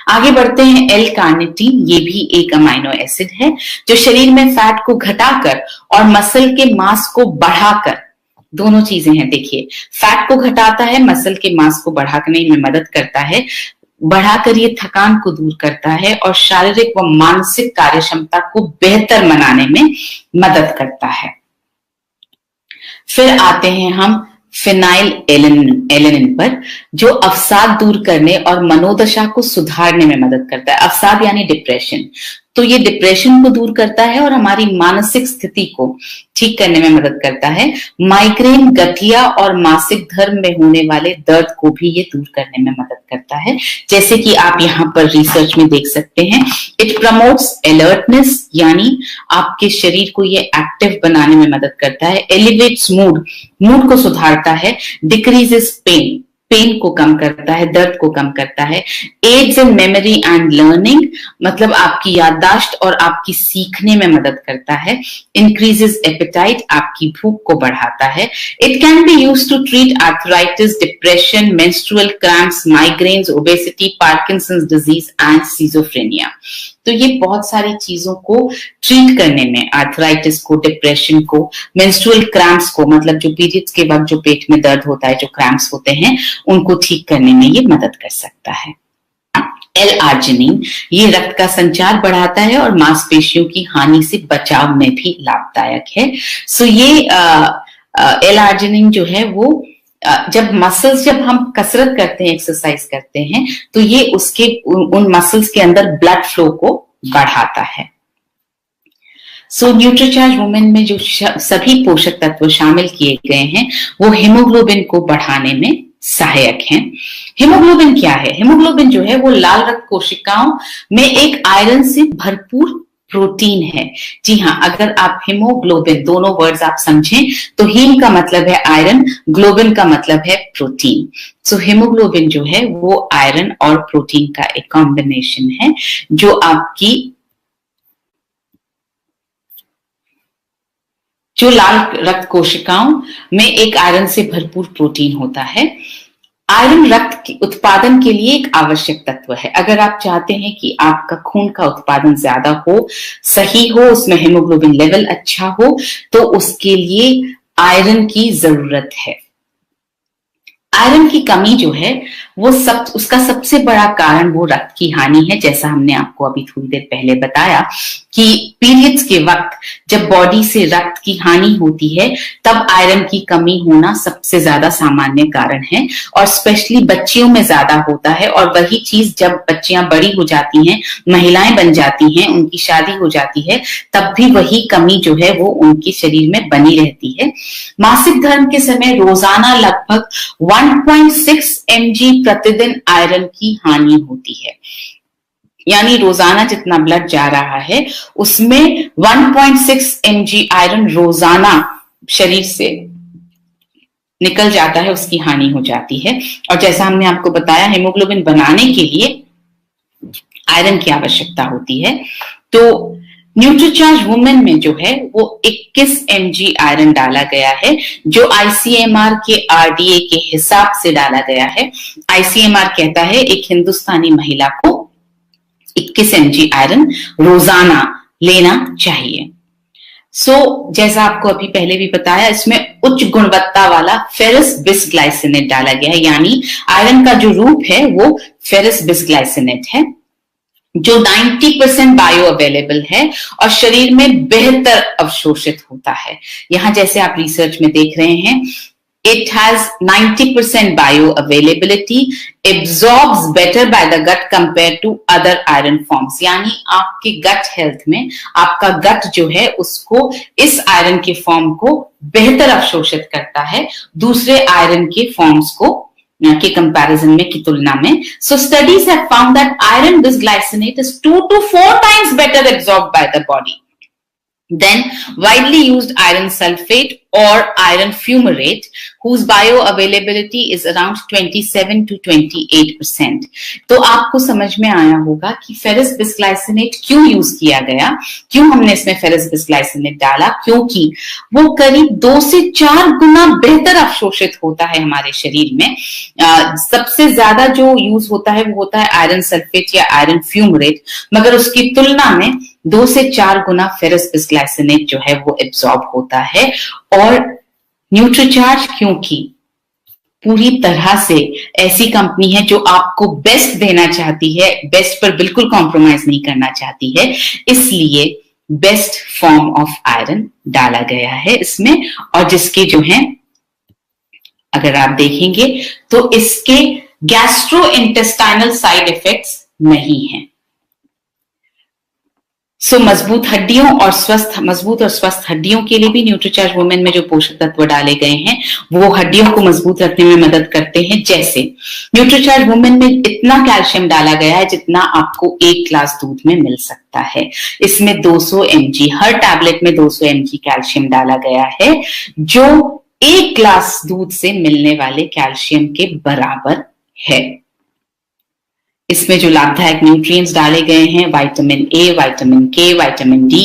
आगे बढ़ते हैं, एल कार्निटीन, ये भी एक अमाइनो एसिड है जो शरीर में फैट को घटाकर और मसल के मास को बढ़ाकर, दोनों चीजें हैं। देखिए, फैट को घटाता है, मसल के मास को बढ़ाने में मदद करता है। बढ़ाकर ये थकान को दूर करता है और शारीरिक व मानसिक कार्य क्षमता को बेहतर बनाने में मदद करता है। फिर आते हैं हम फिनाइल एलेनिन पर, जो अवसाद दूर करने और मनोदशा को सुधारने में मदद करता है। अवसाद यानी डिप्रेशन, तो ये डिप्रेशन को दूर करता है और हमारी मानसिक स्थिति को ठीक करने में मदद करता है। माइग्रेन, गठिया और मासिक धर्म में होने वाले दर्द को भी ये दूर करने में मदद करता है, जैसे कि आप यहाँ पर रिसर्च में देख सकते हैं। इट प्रमोट्स अलर्टनेस, यानी आपके शरीर को ये एक्टिव बनाने में मदद करता है। एलिवेट्स मूड को सुधारता है। डिक्रीजेस पेन को कम करता है, दर्द को कम करता है। Aids in memory and learning, मतलब आपकी याददाश्त और आपकी सीखने में मदद करता है। इंक्रीजेस एपेटाइट, आपकी भूख को बढ़ाता है। It can be used to treat arthritis, depression, menstrual cramps, migraines, obesity, Parkinson's disease and schizophrenia. तो ये बहुत सारी चीजों को ट्रीट करने में, आर्थराइटिस को, डिप्रेशन को, मेंस्ट्रुअल क्रैम्प्स को, मतलब जो पीरियड्स के वक्त जो पेट में दर्द होता है, जो क्रैम्प्स होते हैं, उनको ठीक करने में ये मदद कर सकता है। एल-आर्जिनिन, ये रक्त का संचार बढ़ाता है और मांसपेशियों की हानि से बचाव में भी लाभदायक है। सो ये एल-आर्जिनिन जो है वो जब हम कसरत करते हैं, एक्सरसाइज करते हैं, तो ये उन मसल्स के अंदर ब्लड फ्लो को बढ़ाता है। सो न्यूट्रीचार्ज वुमेन में जो सभी पोषक तत्व शामिल किए गए हैं वो हीमोग्लोबिन को बढ़ाने में सहायक हैं। हीमोग्लोबिन क्या है? हीमोग्लोबिन जो है वो लाल रक्त कोशिकाओं में एक आयरन से भरपूर प्रोटीन है। जी हाँ, अगर आप हीमोग्लोबिन, दोनों वर्ड्स आप समझें तो हीम का मतलब है आयरन, ग्लोबिन का मतलब है प्रोटीन। सो हीमोग्लोबिन जो है वो आयरन और प्रोटीन का एक कॉम्बिनेशन है जो आपकी जो लाल रक्त कोशिकाओं में एक आयरन से भरपूर प्रोटीन होता है। आयरन रक्त के उत्पादन के लिए एक आवश्यक तत्व है। अगर आप चाहते हैं कि आपका खून का उत्पादन ज्यादा हो, सही हो, उसमें हीमोग्लोबिन लेवल अच्छा हो, तो उसके लिए आयरन की जरूरत है। आयरन की कमी जो है वो उसका सबसे बड़ा कारण वो रक्त की हानि है। जैसा हमने आपको अभी थोड़ी देर पहले बताया कि पीरियड्स के वक्त जब बॉडी से रक्त की हानि होती है तब आयरन की कमी होना सबसे ज्यादा सामान्य कारण है, और स्पेशली बच्चियों में ज्यादा होता है। और वही चीज जब बच्चियां बड़ी हो जाती हैं, महिलाएं बन जाती हैं, उनकी शादी हो जाती है, तब भी वही कमी जो है वो उनके शरीर में बनी रहती है। मासिक धर्म के समय रोजाना लगभग 1.6 mg प्रतिदिन आयरन की हानि होती है। यानी रोजाना जितना ब्लड जा रहा है उसमें 1.6 mg आयरन रोजाना शरीर से निकल जाता है, उसकी हानि हो जाती है। और जैसा हमने आपको बताया, हीमोग्लोबिन बनाने के लिए आयरन की आवश्यकता होती है। तो न्यूट्रीचार्ज वुमेन में जो है वो 21 mg आयरन डाला गया है, जो आईसीएमआर के आरडीए के हिसाब से डाला गया है। आईसीएमआर कहता है एक हिंदुस्तानी महिला को 21 mg आयरन रोजाना लेना चाहिए। जैसा आपको अभी पहले भी बताया, इसमें उच्च गुणवत्ता वाला फेरस बिसग्लाइसिनेट डाला गया है। यानी आयरन का जो रूप है वो फेरस बिसग्लाइसिनेट है, जो 90% बायो अवेलेबल है और शरीर में बेहतर अवशोषित होता है। यहां जैसे आप रिसर्च में देख रहे हैं, it has 90% bioavailability, absorbs better by the gut compared to other iron forms। यानी आपके गट हेल्थ में आपका गट जो है उसको इस आयरन के फॉर्म को बेहतर अवशोषित करता है दूसरे आयरन के फॉर्म्स को के कंपैरिजन में की तुलना में। So studies have found that iron bisglycinate is 2 to 4 times better absorbed by the body than widely used iron sulfate or iron fumarate, whose bioavailability is around 27 to 28%। तो आपको समझ में आया होगा कि फेरस बिसग्लाइसिनेट क्यों यूज किया गया, क्यों हमने इसमें फेरस बिसग्लाइसिनेट डाला, क्योंकि वो करीब 2 से 4 गुना बेहतर अवशोषित होता है हमारे शरीर में। सबसे ज्यादा जो यूज होता है वो होता है आयरन सल्फेट या आयरन फ्यूमरेट, मगर उसकी तुलना में 2 से 4 गुना फेरस बिसग्लाइसिनेट जो है वो एब्सॉर्ब होता है। और न्यूट्रीचार्ज क्योंकि पूरी तरह से ऐसी कंपनी है जो आपको बेस्ट देना चाहती है, बेस्ट पर बिल्कुल कॉम्प्रोमाइज नहीं करना चाहती है, इसलिए बेस्ट फॉर्म ऑफ आयरन डाला गया है इसमें। और जिसके जो है अगर आप देखेंगे तो इसके गैस्ट्रोइंटेस्टाइनल साइड इफेक्ट्स नहीं है। मजबूत और स्वस्थ हड्डियों के लिए भी न्यूट्रीचार्ज वुमेन में जो पोषक तत्व डाले गए हैं वो हड्डियों को मजबूत रखने में मदद करते हैं। जैसे न्यूट्रीचार्ज वुमेन में इतना कैल्शियम डाला गया है जितना आपको 1 ग्लास दूध में मिल सकता है। इसमें 200 mg, हर टैबलेट में 200 mg कैल्शियम डाला गया है, जो 1 ग्लास दूध से मिलने वाले कैल्शियम के बराबर है। इसमें जो लाभदायक न्यूट्रिएंट्स डाले गए हैं, विटामिन ए, विटामिन के, vitamin D,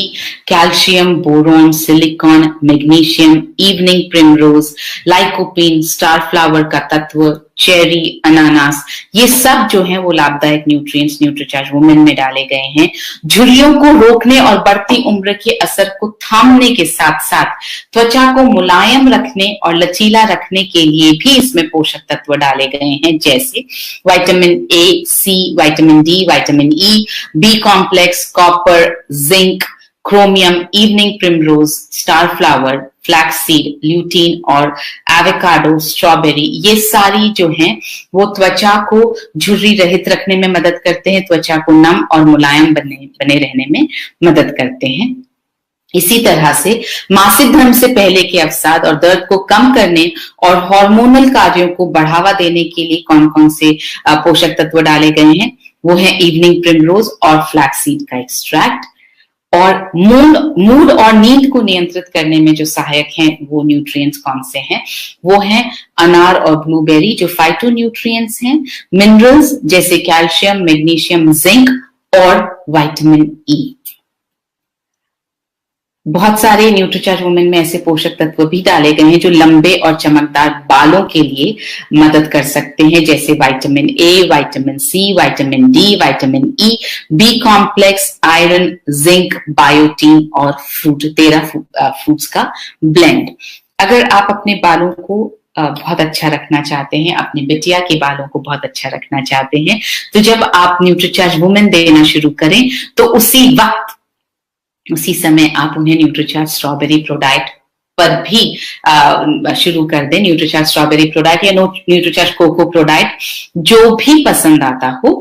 calcium, boron, silicon, magnesium, evening primrose, lycopene, star flower का तत्व, चेरी, अनानास, ये सब जो है वो लाभदायक न्यूट्रिएंट्स न्यूट्रीचार्ज वुमेन में डाले गए हैं। झुर्रियों को रोकने और बढ़ती उम्र के असर को थामने के साथ साथ त्वचा को मुलायम रखने और लचीला रखने के लिए भी इसमें पोषक तत्व डाले गए हैं, जैसे vitamin A, C, vitamin D, vitamin E, B complex, copper, zinc, chromium, evening primrose, star flower, flaxseed, lutein और एवोकाडो, स्ट्रॉबेरी, ये सारी जो हैं वो त्वचा को झुर्री रहित रखने में मदद करते हैं, त्वचा को नम और मुलायम बने रहने में मदद करते हैं। इसी तरह से मासिक धर्म से पहले के अवसाद और दर्द को कम करने और हार्मोनल कार्यों को बढ़ावा देने के लिए कौन कौन से पोषक तत्व डाले गए हैं, वो है इवनिंग प्रिमरोज और फ्लैक्सीड का एक्सट्रैक्ट। और मूड और नींद को नियंत्रित करने में जो सहायक हैं वो न्यूट्रिएंट्स कौन से हैं, वो हैं अनार और ब्लूबेरी जो फाइटो न्यूट्रिएंट्स हैं, मिनरल्स जैसे कैल्शियम, मैग्नीशियम, जिंक और विटामिन ई। बहुत सारे न्यूट्रीचार्ज वुमेन में ऐसे पोषक तत्व भी डाले गए हैं जो लंबे और चमकदार बालों के लिए मदद कर सकते हैं, जैसे vitamin A, vitamin C, vitamin D, vitamin E, B complex, iron, zinc, biotin और 13 फ्रूट्स का ब्लेंड। अगर आप अपने बालों को बहुत अच्छा रखना चाहते हैं, अपनी बिटिया के बालों को बहुत अच्छा रखना चाहते हैं, तो जब आप न्यूट्रीचार्ज वुमेन देना शुरू करें तो उसी समय आप उन्हें न्यूट्रीचार्ज स्ट्रॉबेरी प्रोडाइट पर भी शुरू कर दें। न्यूट्रीचार्ज स्ट्रॉबेरी प्रोडाइट या न्यूट्रीचार्ज कोको प्रोडाइट जो भी पसंद आता हो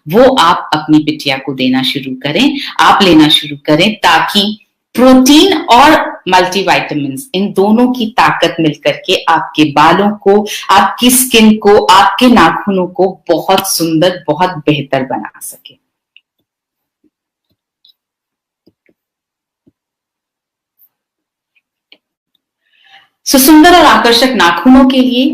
वो आप अपनी बिटिया को देना शुरू करें, आप लेना शुरू करें, ताकि प्रोटीन और मल्टीविटामिन्स इन दोनों की ताकत मिलकर के आपके बालों को, आपकी स्किन को, आपके नाखूनों को बहुत सुंदर, बहुत बेहतर बना सके। सुंदर और आकर्षक नाखूनों के लिए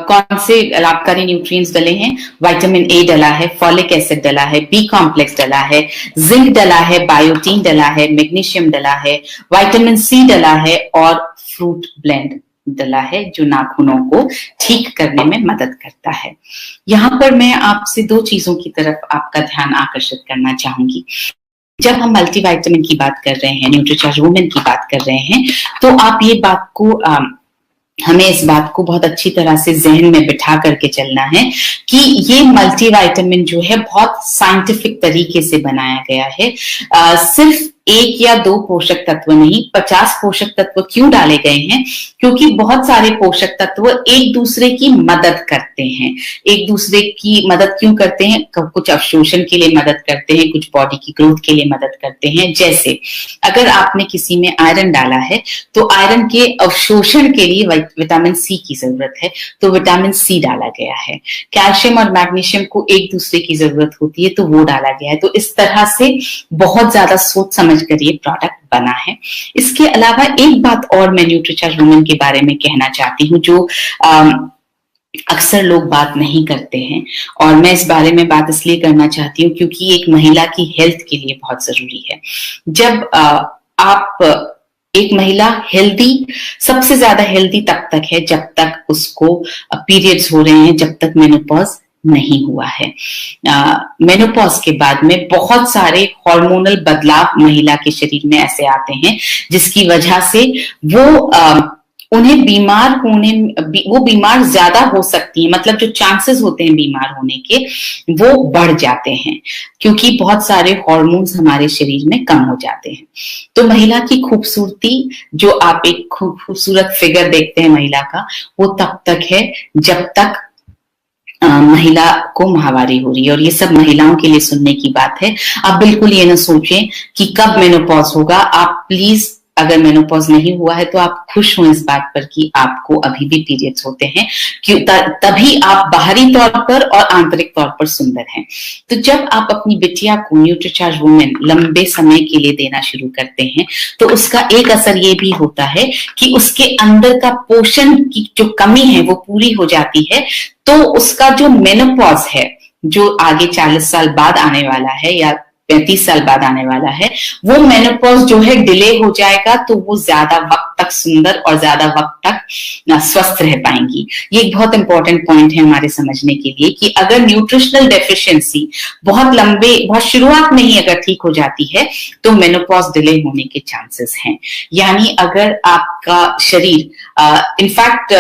कौन से लाभकारी न्यूट्रिएंट्स डले हैं? विटामिन ए डला है, फॉलिक एसिड डला है, बी कॉम्प्लेक्स डला है, जिंक डला है, बायोटीन डला है, मैग्नीशियम डला है, विटामिन सी डला है और फ्रूट ब्लेंड डला है जो नाखूनों को ठीक करने में मदद करता है। यहाँ पर मैं आपसे 2 चीजों की तरफ आपका ध्यान आकर्षित करना चाहूंगी। जब हम मल्टीविटामिन की बात कर रहे हैं, न्यूट्रीचार्ज वुमेन की बात कर रहे हैं, तो आप ये बात को हमें इस बात को बहुत अच्छी तरह से जहन में बिठा करके चलना है कि ये मल्टीविटामिन जो है बहुत साइंटिफिक तरीके से बनाया गया है। सिर्फ 1 या 2 पोषक तत्व नहीं, 50 पोषक तत्व क्यों डाले गए हैं? क्योंकि बहुत सारे पोषक तत्व एक दूसरे की मदद करते हैं। एक दूसरे की मदद क्यों करते हैं? कुछ अवशोषण के लिए मदद करते हैं, कुछ बॉडी की ग्रोथ के लिए मदद करते हैं। जैसे अगर आपने किसी में आयरन डाला है तो आयरन के अवशोषण के लिए विटामिन सी की जरूरत है, तो विटामिन सी डाला गया है। कैल्शियम और मैग्नीशियम को एक दूसरे की जरूरत होती है, तो वो डाला गया है। तो इस तरह से बहुत ज्यादा सोच समझ कर ये प्रोडक्ट बना है। इसके अलावा एक बात और मैं न्यूट्रीचार्ज वुमेन के बारे में कहना चाहती हूँ जो अक्सर लोग बात नहीं करते हैं, और मैं इस बारे में बात इसलिए करना चाहती हूँ क्योंकि एक महिला की हेल्थ के लिए बहुत जरूरी है। जब आप एक महिला हेल्दी, सबसे ज्यादा हेल्दी तब तक है जब तक उसको पीरियड्स हो रहे हैं, जब तक मेनोपॉज नहीं हुआ है। मेनोपॉज के बाद में बहुत सारे हार्मोनल बदलाव महिला के शरीर में ऐसे आते हैं जिसकी वजह से वो उन्हें बीमार होने वो बीमार ज्यादा हो सकती है, मतलब जो चांसेस होते हैं बीमार होने के वो बढ़ जाते हैं, क्योंकि बहुत सारे हार्मोन्स हमारे शरीर में कम हो जाते हैं। तो महिला की खूबसूरती, जो आप एक खूबसूरत फिगर देखते हैं महिला का, वो तब तक है जब तक महिला को माहवारी हो रही है। और ये सब महिलाओं के लिए सुनने की बात है। आप बिल्कुल ये ना सोचें कि कब मेनोपॉज होगा। आप प्लीज, अगर मेनोपॉज नहीं हुआ है तो आप खुश हो इस बात पर कि आपको अभी भी पीरियड्स होते हैं, क्यों तभी आप बाहरी तौर पर और आंतरिक तौर पर सुंदर हैं। तो जब आप अपनी बिटिया को न्यूट्रीचार्ज वुमेन लंबे समय के लिए देना शुरू करते हैं तो उसका एक असर ये भी होता है कि उसके अंदर का पोषण की जो कमी है वो पूरी हो जाती है। तो उसका जो मेनोपॉज है, जो आगे 40 साल बाद आने वाला है या 35 साल बाद आने वाला है, वो मेनोपॉज जो है डिले हो जाएगा, तो वो ज्यादा वक्त तक सुंदर और ज्यादा वक्त तक स्वस्थ रह पाएंगी। ये एक बहुत इंपॉर्टेंट पॉइंट है हमारे समझने के लिए कि अगर न्यूट्रिशनल डेफिशिएंसी बहुत शुरुआत में ही अगर ठीक हो जाती है तो मेनोपॉज डिले होने के चांसेस हैं। यानी अगर आपका शरीर इनफैक्ट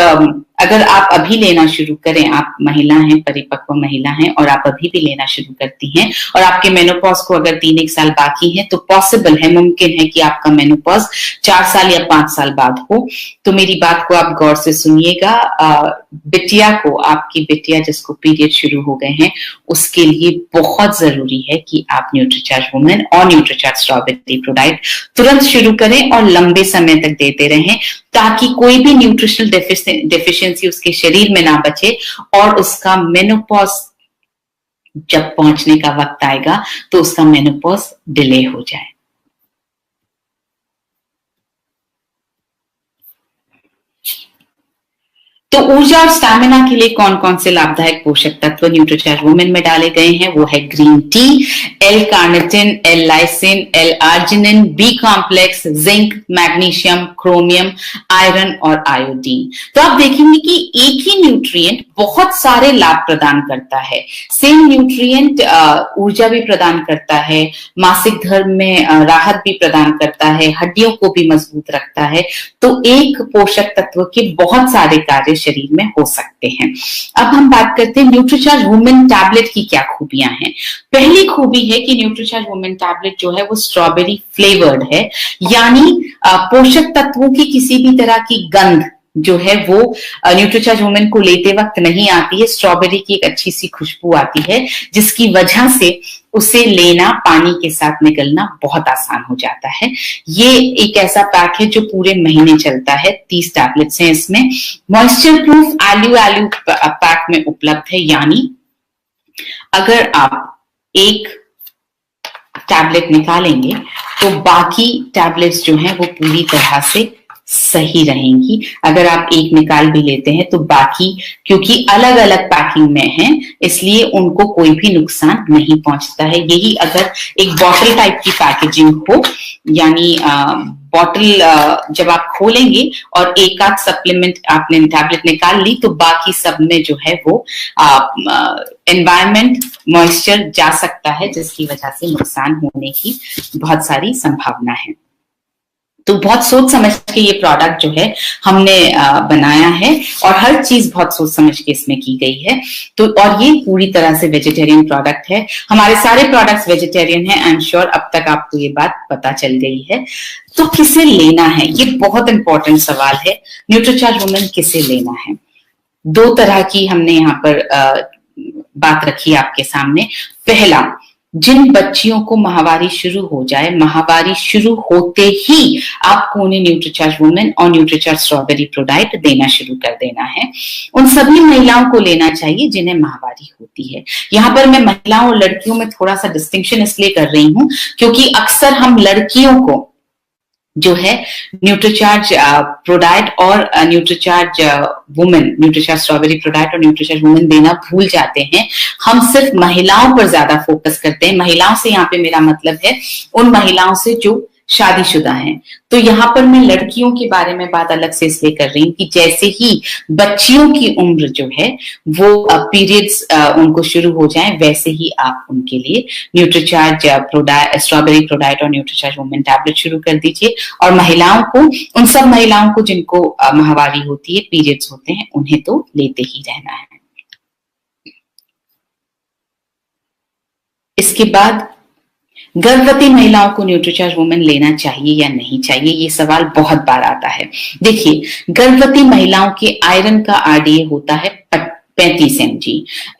अगर आप अभी लेना शुरू करें, आप महिला हैं, परिपक्व महिला हैं और आप अभी भी लेना शुरू करती हैं और आपके मेनोपॉज को अगर 3-1 साल बाकी है तो पॉसिबल है, मुमकिन है कि आपका मेनोपॉज 4 साल या 5 साल बाद हो। तो मेरी बात को आप गौर से सुनिएगा। बिटिया को, आपकी बिटिया जिसको पीरियड शुरू हो गए हैं, उसके लिए बहुत जरूरी है कि आप न्यूट्रीचार्ज वुमेन और न्यूट्रीचार्ज स्ट्रॉबेरी प्रोडाइट तुरंत शुरू करें और लंबे समय तक देते रहें, ताकि कोई भी न्यूट्रिशनल डेफिशिएंसी उसके शरीर में ना बचे और उसका मेनोपॉज जब पहुंचने का वक्त आएगा तो उसका मेनोपॉज डिले हो जाए। तो ऊर्जा और स्टैमिना के लिए कौन कौन से लाभदायक पोषक तत्व न्यूट्रीचार्ज वुमेन में डाले गए हैं? वो है green tea, L carnitine, L lysine, L arginine, B complex, zinc, magnesium, chromium, iron और आयोडीन। तो आप देखेंगे कि एक ही न्यूट्रिएंट बहुत सारे लाभ प्रदान करता है। सेम न्यूट्रिएंट ऊर्जा भी प्रदान करता है, मासिक धर्म में राहत भी प्रदान करता है, हड्डियों को भी मजबूत रखता है। तो एक पोषक तत्व के बहुत सारे कार्य शरीर में हो सकते हैं। अब हम बात करते हैं न्यूट्रीचार्ज वुमेन टैबलेट की क्या खूबियां हैं। पहली खूबी है कि न्यूट्रीचार्ज वुमेन टैबलेट जो है वो स्ट्रॉबेरी फ्लेवर्ड है, यानी पोषक तत्वों की किसी भी तरह की गंध जो है वो न्यूट्रीचार्ज वुमेन को लेते वक्त नहीं आती है। स्ट्रॉबेरी की एक अच्छी सी खुशबू आती है, जिसकी वजह से उसे लेना, पानी के साथ निकलना बहुत आसान हो जाता है। ये एक ऐसा पैक है जो पूरे महीने चलता है। 30 टैबलेट्स हैं इसमें। मॉइस्चर प्रूफ एल्यू पैक में उपलब्ध है, यानी अगर आप एक टैबलेट निकालेंगे तो बाकी टैबलेट्स जो हैं वो पूरी तरह से सही रहेंगी। अगर आप एक निकाल भी लेते हैं तो बाकी, क्योंकि अलग अलग पैकिंग में हैं, इसलिए उनको कोई भी नुकसान नहीं पहुंचता है। यही अगर एक बॉटल टाइप की पैकेजिंग हो, यानी बॉटल जब आप खोलेंगे और एक आध सप्लीमेंट आपने टैबलेट निकाल ली तो बाकी सब में जो है वो एनवायरमेंट, मॉइस्चर जा सकता है, जिसकी वजह से नुकसान होने की बहुत सारी संभावना है। तो बहुत सोच समझ के ये प्रोडक्ट जो है हमने बनाया है और हर चीज बहुत सोच समझ के इसमें की गई है। तो और ये पूरी तरह से वेजिटेरियन प्रोडक्ट है। हमारे सारे प्रोडक्ट्स वेजिटेरियन हैं। आई एम श्योर अब तक आपको ये बात पता चल गई है। तो किसे लेना है, ये बहुत इंपॉर्टेंट सवाल है। न्यूट्रीचार्ज वुमेन किसे लेना है? 2 तरह की हमने यहाँ पर बात रखी आपके सामने। पहला, जिन बच्चियों को माहवारी शुरू हो जाए, माहवारी शुरू होते ही आपको उन्हें न्यूट्रीचार्ज वुमेन और न्यूट्रीचार्ज स्ट्रॉबेरी प्रोडाइट देना शुरू कर देना है। उन सभी महिलाओं को लेना चाहिए जिन्हें माहवारी होती है। यहाँ पर मैं महिलाओं और लड़कियों में थोड़ा सा डिस्टिंक्शन इसलिए कर रही हूं क्योंकि अक्सर हम लड़कियों को जो है न्यूट्रीचार्ज प्रोडाइट और Nutricharge women, Nutricharge strawberry ProDiet और न्यूट्रीचार्ज वुमेन देना भूल जाते हैं। हम सिर्फ महिलाओं पर ज्यादा फोकस करते हैं। महिलाओं से यहाँ पे मेरा मतलब है उन महिलाओं से जो शादीशुदा हैं। तो यहाँ पर मैं लड़कियों के बारे में बात अलग से इसलिए कर रही हूँ कि जैसे ही बच्चियों की उम्र जो है वो पीरियड्स उनको शुरू हो जाए, वैसे ही आप उनके लिए न्यूट्रीचार्ज स्ट्रॉबेरी प्रोडाइट और न्यूट्रीचार्ज वुमेन टैबलेट शुरू कर दीजिए। और महिलाओं को, उन सब महिलाओं को जिनको माहवारी होती है, पीरियड्स होते हैं, उन्हें तो लेते ही रहना है। इसके बाद गर्भवती महिलाओं को न्यूट्रीचार्ज वुमेन लेना चाहिए या नहीं चाहिए, ये सवाल बहुत बार आता है। देखिए, गर्भवती महिलाओं के आयरन का आरडीए होता है 35 mg।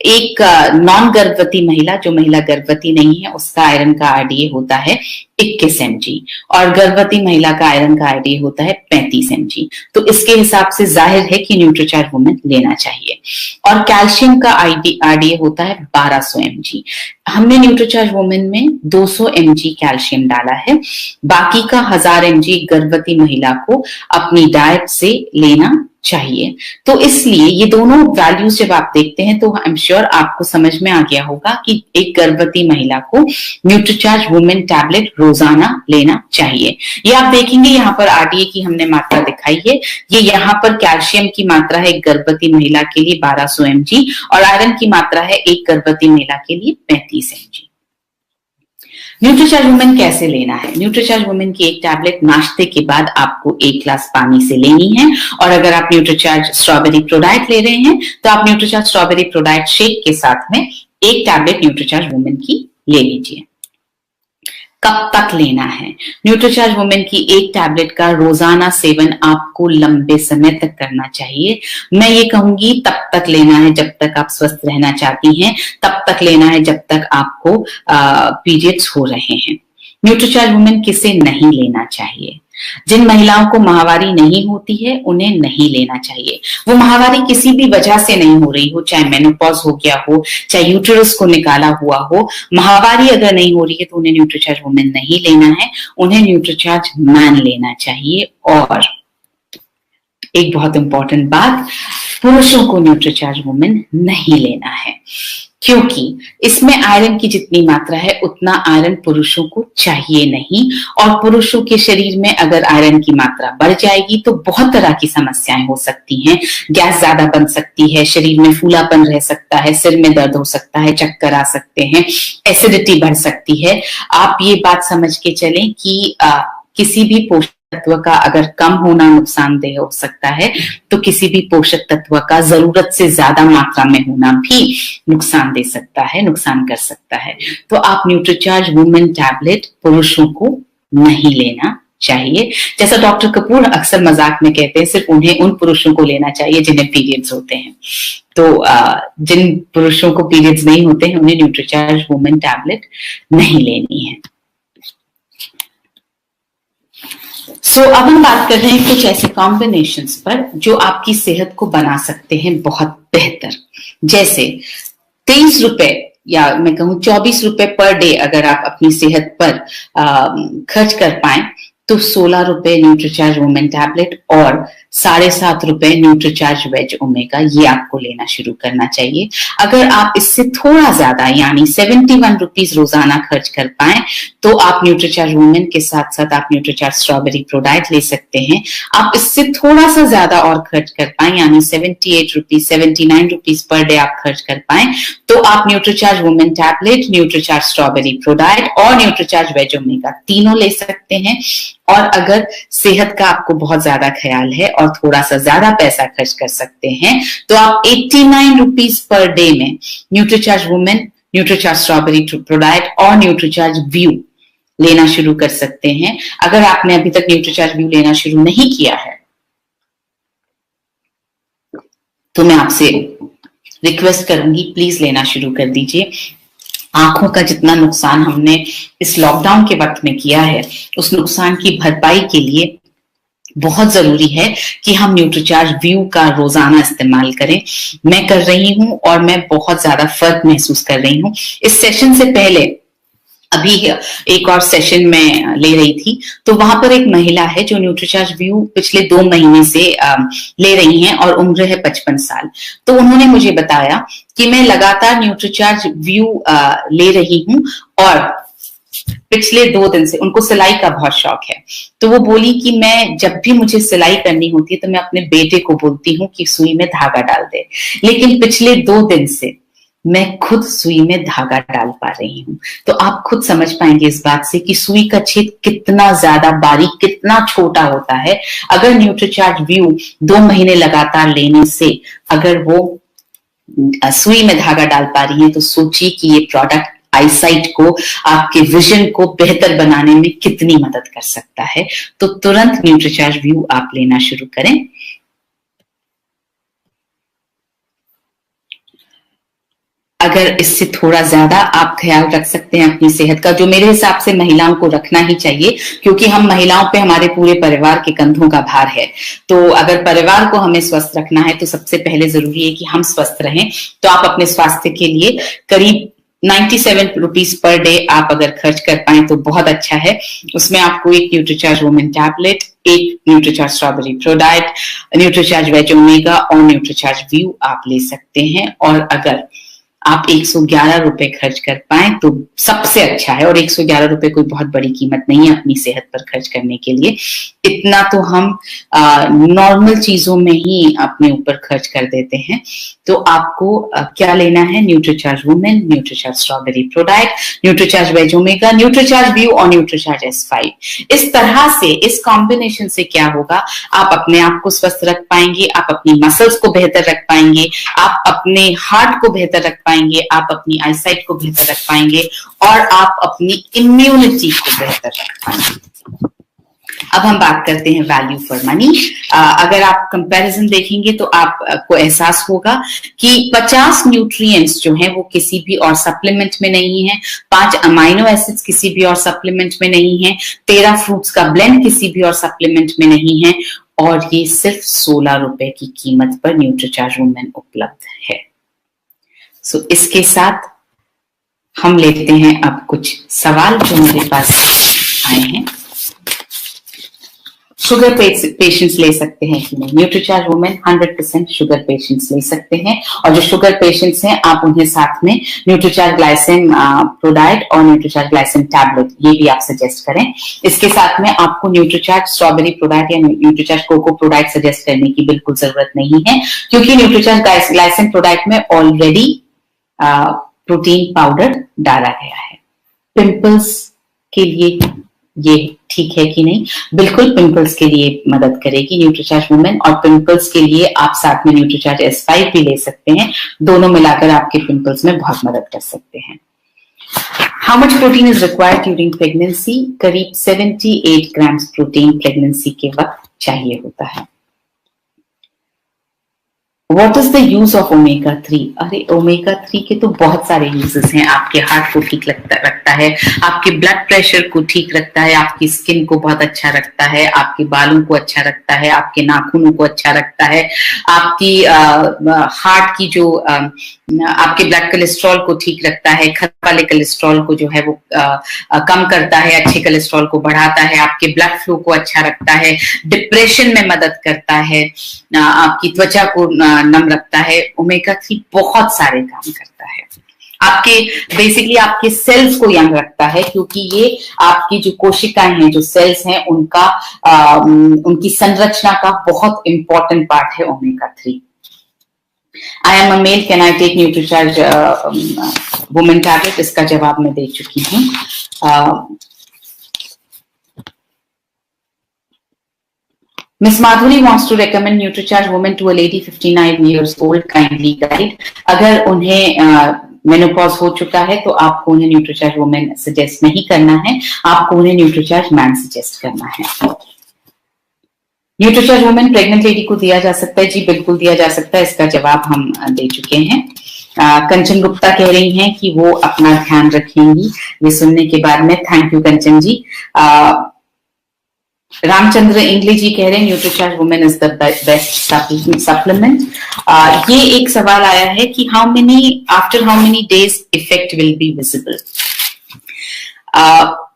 एक नॉन गर्भवती महिला, जो महिला गर्भवती नहीं है, उसका आयरन का आरडीए होता है 21 mg और गर्भवती महिला का आयरन का आरडीए होता है 35 mg। तो इसके हिसाब से जाहिर है कि न्यूट्रीचार्ज वुमेन लेना चाहिए। और कैल्शियम का आरडीए होता है 1200 mg। हमने न्यूट्रीचार्ज वुमेन में 200 mg कैल्शियम डाला है, बाकी का 1000 mg गर्भवती महिला को अपनी डाइट से लेना चाहिए। तो इसलिए ये दोनों वैल्यूज जब आप देखते हैं तो आई एम श्योर आपको समझ में आ गया होगा कि एक गर्भवती महिला को न्यूट्रीचार्ज वुमेन टैबलेट रोजाना लेना चाहिए। ये आप देखेंगे यहाँ पर आरडीए की हमने मात्रा दिखाई है, ये यहाँ पर कैल्शियम की मात्रा है एक गर्भवती महिला के लिए 1200 mg और आयरन की मात्रा है एक गर्भवती महिला के लिए 35 mg। न्यूट्रीचार्ज वुमेन कैसे लेना है? न्यूट्रीचार्ज वुमेन की एक टैबलेट नाश्ते के बाद आपको 1 ग्लास पानी से लेनी है। और अगर आप न्यूट्रीचार्ज स्ट्रॉबेरी प्रोडाइट ले रहे हैं तो आप न्यूट्रीचार्ज स्ट्रॉबेरी प्रोडाइट शेक के साथ में एक टैबलेट न्यूट्रीचार्ज वुमेन की ले लीजिए। कब तक लेना है? न्यूट्रीचार्ज वुमेन की एक टैबलेट का रोजाना सेवन आपको लंबे समय तक करना चाहिए। मैं ये कहूंगी तब तक लेना है जब तक आप स्वस्थ रहना चाहती हैं, तब तक लेना है जब तक आपको पीरियड्स हो रहे हैं। न्यूट्रीचार्ज वुमेन किसे नहीं लेना चाहिए? जिन महिलाओं को माहवारी नहीं होती है उन्हें नहीं लेना चाहिए। वो माहवारी किसी भी वजह से नहीं हो रही हो, चाहे मेनोपॉज हो गया हो, चाहे यूटेरस को निकाला हुआ हो, माहवारी अगर नहीं हो रही है तो उन्हें न्यूट्रीचार्ज वुमेन नहीं लेना है, उन्हें न्यूट्रीचार्ज मैन लेना चाहिए। और एक बहुत इंपॉर्टेंट बात, पुरुषों को न्यूट्रीचार्ज वुमेन नहीं लेना है, क्योंकि इसमें आयरन की जितनी मात्रा है उतना आयरन पुरुषों को चाहिए नहीं। और पुरुषों के शरीर में अगर आयरन की मात्रा बढ़ जाएगी तो बहुत तरह की समस्याएं हो सकती हैं। गैस ज्यादा बन सकती है, शरीर में फूलापन रह सकता है, सिर में दर्द हो सकता है, चक्कर आ सकते हैं, एसिडिटी बढ़ सकती है। आप ये बात समझ के चलें कि किसी भी पोषक तत्व का अगर कम होना नुकसानदेह हो सकता है, तो किसी भी पोषक तत्व का जरूरत से ज्यादा मात्रा में होना भी नुकसान दे सकता है, नुकसान कर सकता है। तो आप न्यूट्रीचार्ज वुमेन टैबलेट पुरुषों को नहीं लेना चाहिए। जैसा डॉक्टर कपूर अक्सर मजाक में कहते हैं, सिर्फ उन्हें उन पुरुषों को लेना चाहिए जिन्हें पीरियड्स होते हैं। तो जिन पुरुषों को पीरियड्स नहीं होते हैं उन्हें न्यूट्रीचार्ज वुमेन टैबलेट नहीं लेनी है। अब हम बात कर रहे हैं कुछ ऐसे कॉम्बिनेशंस पर जो आपकी सेहत को बना सकते हैं बहुत बेहतर। जैसे 23 रुपए या मैं कहूं 24 रुपए पर डे अगर आप अपनी सेहत पर खर्च कर पाए तो 16 रुपए न्यूट्रीचार्ज वुमेन टैबलेट और 7.5 रुपए न्यूट्रीचार्ज वेज ओमेगा, ये आपको लेना शुरू करना चाहिए। अगर आप इससे थोड़ा ज्यादा यानी 71 रुपीज रोजाना खर्च कर पाए तो आप न्यूट्रीचार्ज वुमेन के साथ साथ आप न्यूट्रीचार्ज स्ट्रॉबेरी प्रोडाइट ले सकते हैं। आप इससे थोड़ा सा ज्यादा और खर्च कर पाए यानी 78 रुपीज 79 रुपीज पर डे आप खर्च कर पाए तो आप Nutricharge women tablet, Nutricharge strawberry ProDiet और न्यूट्रीचार्ज वेज ओमेगा तीनों ले सकते हैं। और अगर सेहत का आपको बहुत ज्यादा ख्याल है और थोड़ा सा ज्यादा पैसा खर्च कर सकते हैं तो आप 89 रुपीज पर डे में Nutricharge women, Nutricharge strawberry ProDiet और न्यूट्रीचार्ज व्यू लेना शुरू कर सकते हैं। अगर आपने अभी तक न्यूट्रीचार्ज व्यू लेना शुरू नहीं किया है तो मैं आपसे रिक्वेस्ट करूंगी प्लीज लेना शुरू कर दीजिए। आंखों का जितना नुकसान हमने इस लॉकडाउन के वक्त में किया है उस नुकसान की भरपाई के लिए बहुत जरूरी है कि हम न्यूट्रीचार्ज व्यू का रोजाना इस्तेमाल करें। मैं कर रही हूं और मैं बहुत ज्यादा फर्क महसूस कर रही हूं। इस सेशन से पहले अभी एक और सेशन में ले रही थी तो वहां पर एक महिला है जो न्यूट्रीचार्ज व्यू पिछले 2 महीने से ले रही हैं और उम्र है 55 साल। तो उन्होंने मुझे बताया कि मैं लगातार न्यूट्रीचार्ज व्यू ले रही हूं और पिछले 2 दिन से उनको सिलाई का बहुत शौक है, तो वो बोली कि मैं जब भी मुझे सिलाई करनी होती है तो मैं अपने बेटे को बोलती हूँ कि सुई में धागा डाल दे, लेकिन पिछले 2 दिन से मैं खुद सुई में धागा डाल पा रही हूँ। तो आप खुद समझ पाएंगे इस बात से कि सुई का छेद कितना ज्यादा बारीक, कितना छोटा होता है। अगर न्यूट्रीचार्ज व्यू 2 महीने लगातार लेने से अगर वो सुई में धागा डाल पा रही है, तो सोचिए कि ये प्रोडक्ट आईसाइट को, आपके विजन को बेहतर बनाने में कितनी मदद कर सकता है। तो तुरंत न्यूट्रीचार्ज व्यू आप लेना शुरू करें। अगर इससे थोड़ा ज्यादा आप ख्याल रख सकते हैं अपनी सेहत का, जो मेरे हिसाब से महिलाओं को रखना ही चाहिए, क्योंकि हम महिलाओं पे हमारे पूरे परिवार के कंधों का भार है। तो अगर परिवार को हमें स्वस्थ रखना है तो सबसे पहले जरूरी है कि हम स्वस्थ रहें। तो आप अपने स्वास्थ्य के लिए करीब 97 रुपीज पर डे आप अगर खर्च कर पाए तो बहुत अच्छा है। उसमें आपको एक न्यूट्रीचार्ज वुमेन टैबलेट, एक Nutricharge strawberry pro diet, Nutricharge veg omega और न्यूट्रीचार्ज व्यू आप ले सकते हैं। और अगर आप 111 रुपए खर्च कर पाए तो सबसे अच्छा है, और 111 रुपए कोई बहुत बड़ी कीमत नहीं है अपनी सेहत पर खर्च करने के लिए। इतना तो हम नॉर्मल चीजों में ही अपने ऊपर खर्च कर देते हैं। तो आपको क्या लेना है? Nutricharge women, Nutricharge strawberry pro diet, Nutricharge veg omega, Nutricharge view और न्यूट्रीचार्ज S5। इस तरह से, इस कॉम्बिनेशन से क्या होगा, आप अपने आप को स्वस्थ रख पाएंगे, आप अपनी मसल्स को बेहतर रख पाएंगे, आप अपने हार्ट को बेहतर रख पाएंगे, आप अपनी आईसाइट को बेहतर रख पाएंगे और आप अपनी इम्यूनिटी को बेहतर रख पाएंगे। अब हम बात करते हैं वैल्यू फॉर मनी। अगर आप कंपैरिजन देखेंगे तो आपको एहसास होगा कि 50 न्यूट्रिएंट्स जो हैं वो किसी भी और सप्लीमेंट में नहीं है, 5 अमाइनो एसिड्स किसी भी और सप्लीमेंट में नहीं है, 13 फ्रूट्स का ब्लेंड किसी भी और सप्लीमेंट में नहीं है, और ये सिर्फ 16 रुपए की कीमत पर न्यूट्रीचार्ज वुमेन उपलब्ध है। सो इसके साथ हम लेते हैं अब कुछ सवाल जो मेरे पास आए हैं। शुगर पेशेंट्स ले सकते हैं कि नहीं? न्यूट्रीचार्ज वुमेन 100% शुगर पेशेंट्स ले सकते हैं, और जो शुगर पेशेंट्स हैं आप उन्हें साथ में न्यूट्रीचार्ज ग्लाइसेम प्रो डाइट और न्यूट्रीचार्ज ग्लाइसेम टैबलेट ये भी आप सजेस्ट करें। इसके साथ में आपको न्यूट्रीचार्ज स्ट्रॉबेरी प्रो डाइट या Nutricharge Cocoa Pro Diet suggest करने की बिल्कुल जरूरत नहीं है, क्योंकि न्यूट्रीचार्ज ग्लाइसेम प्रो डाइट में ऑलरेडी प्रोटीन पाउडर डाला गया है। पिंपल्स के लिए ये ठीक है कि नहीं? बिल्कुल पिंपल्स के लिए मदद करेगी न्यूट्रीचार्ज वुमेन, और पिंपल्स के लिए आप साथ में न्यूट्रीचार्ज S5 भी ले सकते हैं। दोनों मिलाकर आपके पिंपल्स में बहुत मदद कर सकते हैं। How much protein is required during pregnancy? करीब 78 ग्राम्स प्रोटीन प्रेगनेंसी के वक्त चाहिए होता है। What is the use of omega 3? अरे ओमेगा 3 के तो बहुत सारे यूजेस हैं। आपके हार्ट को ठीक रखता है, आपके ब्लड प्रेशर को ठीक रखता है, आपकी स्किन को बहुत अच्छा रखता है, आपके बालों को अच्छा रखता है, आपके नाखूनों को अच्छा रखता है, आपकी हार्ट की जो आपके ब्लड कोलेस्ट्रॉल को ठीक रखता है, खराब वाले कोलेस्ट्रॉल को जो है वो कम करता है, अच्छे कोलेस्ट्रॉल को बढ़ाता है, आपके ब्लड फ्लो को अच्छा रखता है, डिप्रेशन में मदद करता है, आपकी त्वचा को नम रखता है। ओमेगा 3 बहुत सारे काम करता है। आपके बेसिकली आपके सेल्स को यंग रखता है, क्योंकि ये आपकी जो कोशिकाएं हैं, जो सेल्स हैं, उनकी संरचना का बहुत इंपॉर्टेंट पार्ट है omega 3। I am a male, can I take Nutricharge women tablet? इसका जवाब मैं दे चुकी हूँ। Miss Madhuri wants to recommend NutriCharge Women to a lady 59 years old. Kindly guide. अगर उन्हें मेनोपॉज हो चुका है तो आपको उन्हें न्यूट्रीचार्ज वुमेन सजेस्ट नहीं करना है, आपको उन्हें न्यूट्रीचार्ज मैन सजेस्ट करना है। न्यूट्रीचार्ज वुमेन प्रेग्नेंट लेडी को दिया जा सकता है? जी बिल्कुल दिया जा सकता है। इसका जवाब हम दे चुके हैं। कंचन गुप्ता कह रही हैं कि वो अपना ध्यान रखेंगी। ये सुनने के बाद में थैंक यू कंचन जी। रामचंद्र इंगले जी कह रहे हैं Nutricharge women is the best supplement. ये एक सवाल आया है कि after how many days effect will be visible?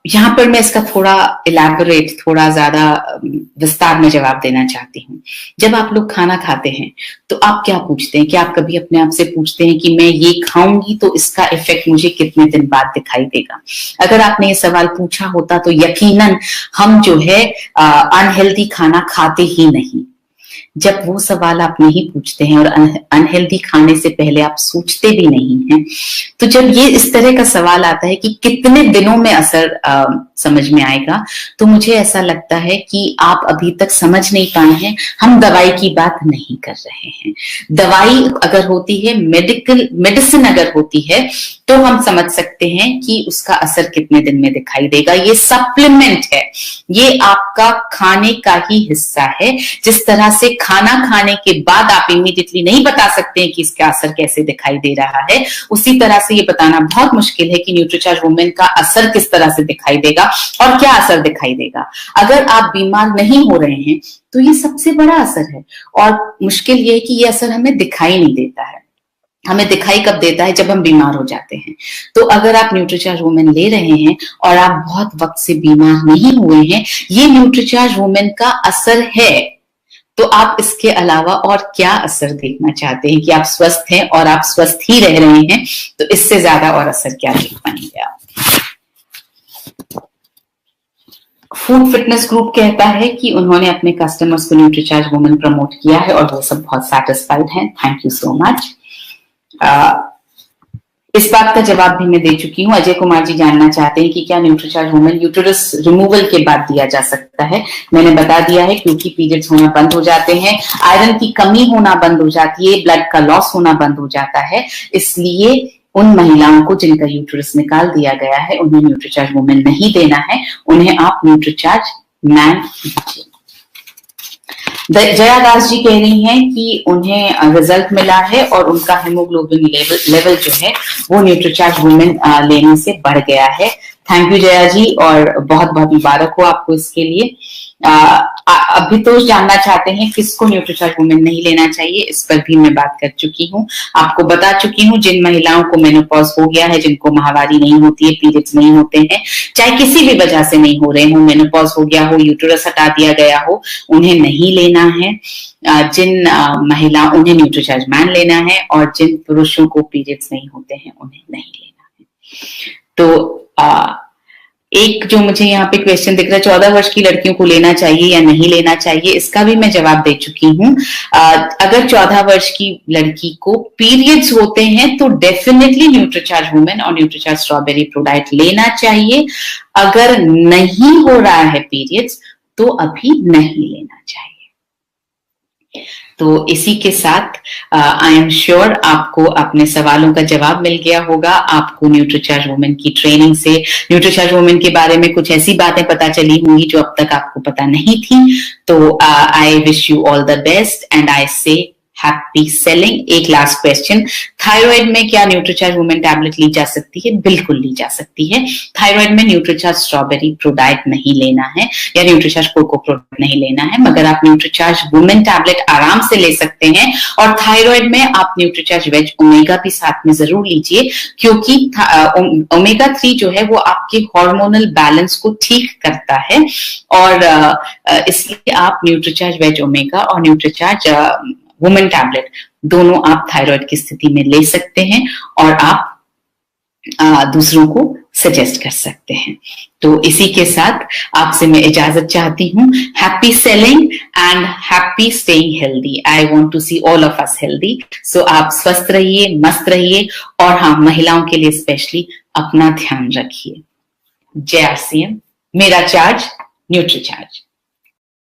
यहाँ पर मैं इसका थोड़ा इलैबोरेट, थोड़ा ज्यादा विस्तार में जवाब देना चाहती हूँ। जब आप लोग खाना खाते हैं तो आप क्या पूछते हैं? कि आप कभी अपने आप से पूछते हैं कि मैं ये खाऊंगी तो इसका इफेक्ट मुझे कितने दिन बाद दिखाई देगा? अगर आपने ये सवाल पूछा होता तो यकीनन हम जो है अनहेल्दी खाना खाते ही नहीं। जब वो सवाल आप नहीं पूछते हैं और अनहेल्दी खाने से पहले आप सोचते भी नहीं हैं, तो जब ये इस तरह का सवाल आता है कि कितने दिनों में असर समझ में आएगा, तो मुझे ऐसा लगता है कि आप अभी तक समझ नहीं पाए हैं। हम दवाई की बात नहीं कर रहे हैं। दवाई अगर होती है, मेडिसिन अगर होती है, तो हम समझ सकते हैं कि उसका असर कितने दिन में दिखाई देगा। ये सप्लीमेंट है, ये आपका खाने का ही हिस्सा है। जिस तरह से खाना खाने के बाद आप इमीडिएटली नहीं बता सकते हैं कि इसका असर कैसे दिखाई दे रहा है, उसी तरह से ये बताना बहुत मुश्किल है कि न्यूट्रीचार्ज वुमेन का असर किस तरह से दिखाई देगा और क्या असर दिखाई देगा। अगर आप बीमार नहीं हो रहे हैं तो ये सबसे बड़ा असर है, और मुश्किल ये है कि ये असर हमें दिखाई नहीं देता है। हमें दिखाई कब देता है? जब हम बीमार हो जाते हैं। तो अगर आप न्यूट्रीचार्ज वुमेन ले रहे हैं और आप बहुत वक्त से बीमार नहीं हुए हैं, ये न्यूट्रीचार्ज वुमेन का असर है। तो आप इसके अलावा और क्या असर देखना चाहते हैं? कि आप स्वस्थ हैं और आप स्वस्थ ही रह रहे हैं, तो इससे ज्यादा और असर क्या देख पाएंगे आप? फूड फिटनेस ग्रुप कहता है कि उन्होंने अपने कस्टमर्स को न्यूट्रीचार्ज वुमेन प्रमोट किया है और वो सब बहुत सैटिस्फाइड हैं। Thank you so much. इस बात का जवाब भी मैं दे चुकी हूँ। अजय कुमार जी जानना चाहते हैं कि क्या न्यूट्रीचार्ज वुमेन यूटेरस रिमूवल के बाद दिया जा सकता है? मैंने बता दिया है, क्योंकि पीरियड्स होना बंद हो जाते हैं, आयरन की कमी होना बंद हो जाती है, ब्लड का लॉस होना बंद हो जाता है। इसलिए उन महिलाओं को जिनका यूटेरस निकाल दिया गया है, उन्हें न्यूट्रीचार्ज वुमेन नहीं देना है, उन्हें आप न्यूट्रीचार्ज मैन दीजिए। जया दास जी कह रही हैं कि उन्हें रिजल्ट मिला है और उनका हेमोग्लोबिन लेवल जो है वो न्यूट्रीचार्ज वुमेन लेने से बढ़ गया है। थैंक यू जया जी, और बहुत बहुत मुबारक हो आपको इसके लिए। अभी तो जानना चाहते हैं किसको न्यूट्रीचार्ज वुमेन नहीं लेना चाहिए, इस पर भी मैं बात कर चुकी हूँ, आपको बता चुकी हूँ। जिन महिलाओं को मेनोपॉज हो गया है, जिनको माहवारी नहीं होती है, पीरियड्स नहीं होते हैं, चाहे किसी भी वजह से नहीं हो रहे हो, मेनोपॉज हो गया हो, यूटेरस हटा दिया गया हो, उन्हें नहीं लेना है। जिन महिला उन्हें न्यूट्रीचार्ज मैन लेना है, और जिन पुरुषों को पीरियड्स नहीं होते हैं उन्हें नहीं लेना है। तो एक जो मुझे यहाँ पे क्वेश्चन दिख रहा है, 14 वर्ष की लड़कियों को लेना चाहिए या नहीं लेना चाहिए, इसका भी मैं जवाब दे चुकी हूँ। अगर 14 वर्ष की लड़की को पीरियड्स होते हैं तो डेफिनेटली न्यूट्रीचार्ज वुमेन और न्यूट्रीचार्ज स्ट्रॉबेरी प्रोडाइट लेना चाहिए। अगर नहीं हो रहा है पीरियड्स तो अभी नहीं लेना चाहिए। तो इसी के साथ आई एम श्योर आपको अपने सवालों का जवाब मिल गया होगा। आपको न्यूट्रीचार्ज वुमेन की ट्रेनिंग से न्यूट्रीचार्ज वुमेन के बारे में कुछ ऐसी बातें पता चली होंगी जो अब तक आपको पता नहीं थी। तो I wish you all the best and I से हैप्पी सेलिंग। एक लास्ट क्वेश्चन, थायराइड में क्या न्यूट्रीचार्ज वुमेन टैबलेट ली जा सकती है? बिल्कुल ली जा सकती है। थायराइड में न्यूट्रीचार्ज स्ट्रॉबेरी प्रोडाइट नहीं लेना है या न्यूट्रीचार्ज कोको प्रोडाइट नहीं लेना है, मगर आप न्यूट्रीचार्ज वुमेन टैबलेट आराम से ले सकते हैं। और थायराइड में आप न्यूट्रीचार्ज वेज ओमेगा भी साथ में जरूर लीजिए, क्योंकि ओमेगा 3 जो है वो आपके हार्मोनल बैलेंस को ठीक करता है, और इसलिए आप न्यूट्रीचार्ज वेज ओमेगा और न्यूट्रीचार्ज वुमेन टैबलेट दोनों आप थायराइड की स्थिति में ले सकते हैं, और आप दूसरों को सजेस्ट कर सकते हैं। तो इसी के साथ आपसे मैं इजाजत चाहती हूँ। Happy selling and happy staying healthy. I want to see all of us healthy. So आप स्वस्थ रहिए, मस्त रहिए, और हाँ, महिलाओं के लिए स्पेशली अपना ध्यान रखिए। जय RCM, मेरा चार्ज न्यूट्रीचार्ज।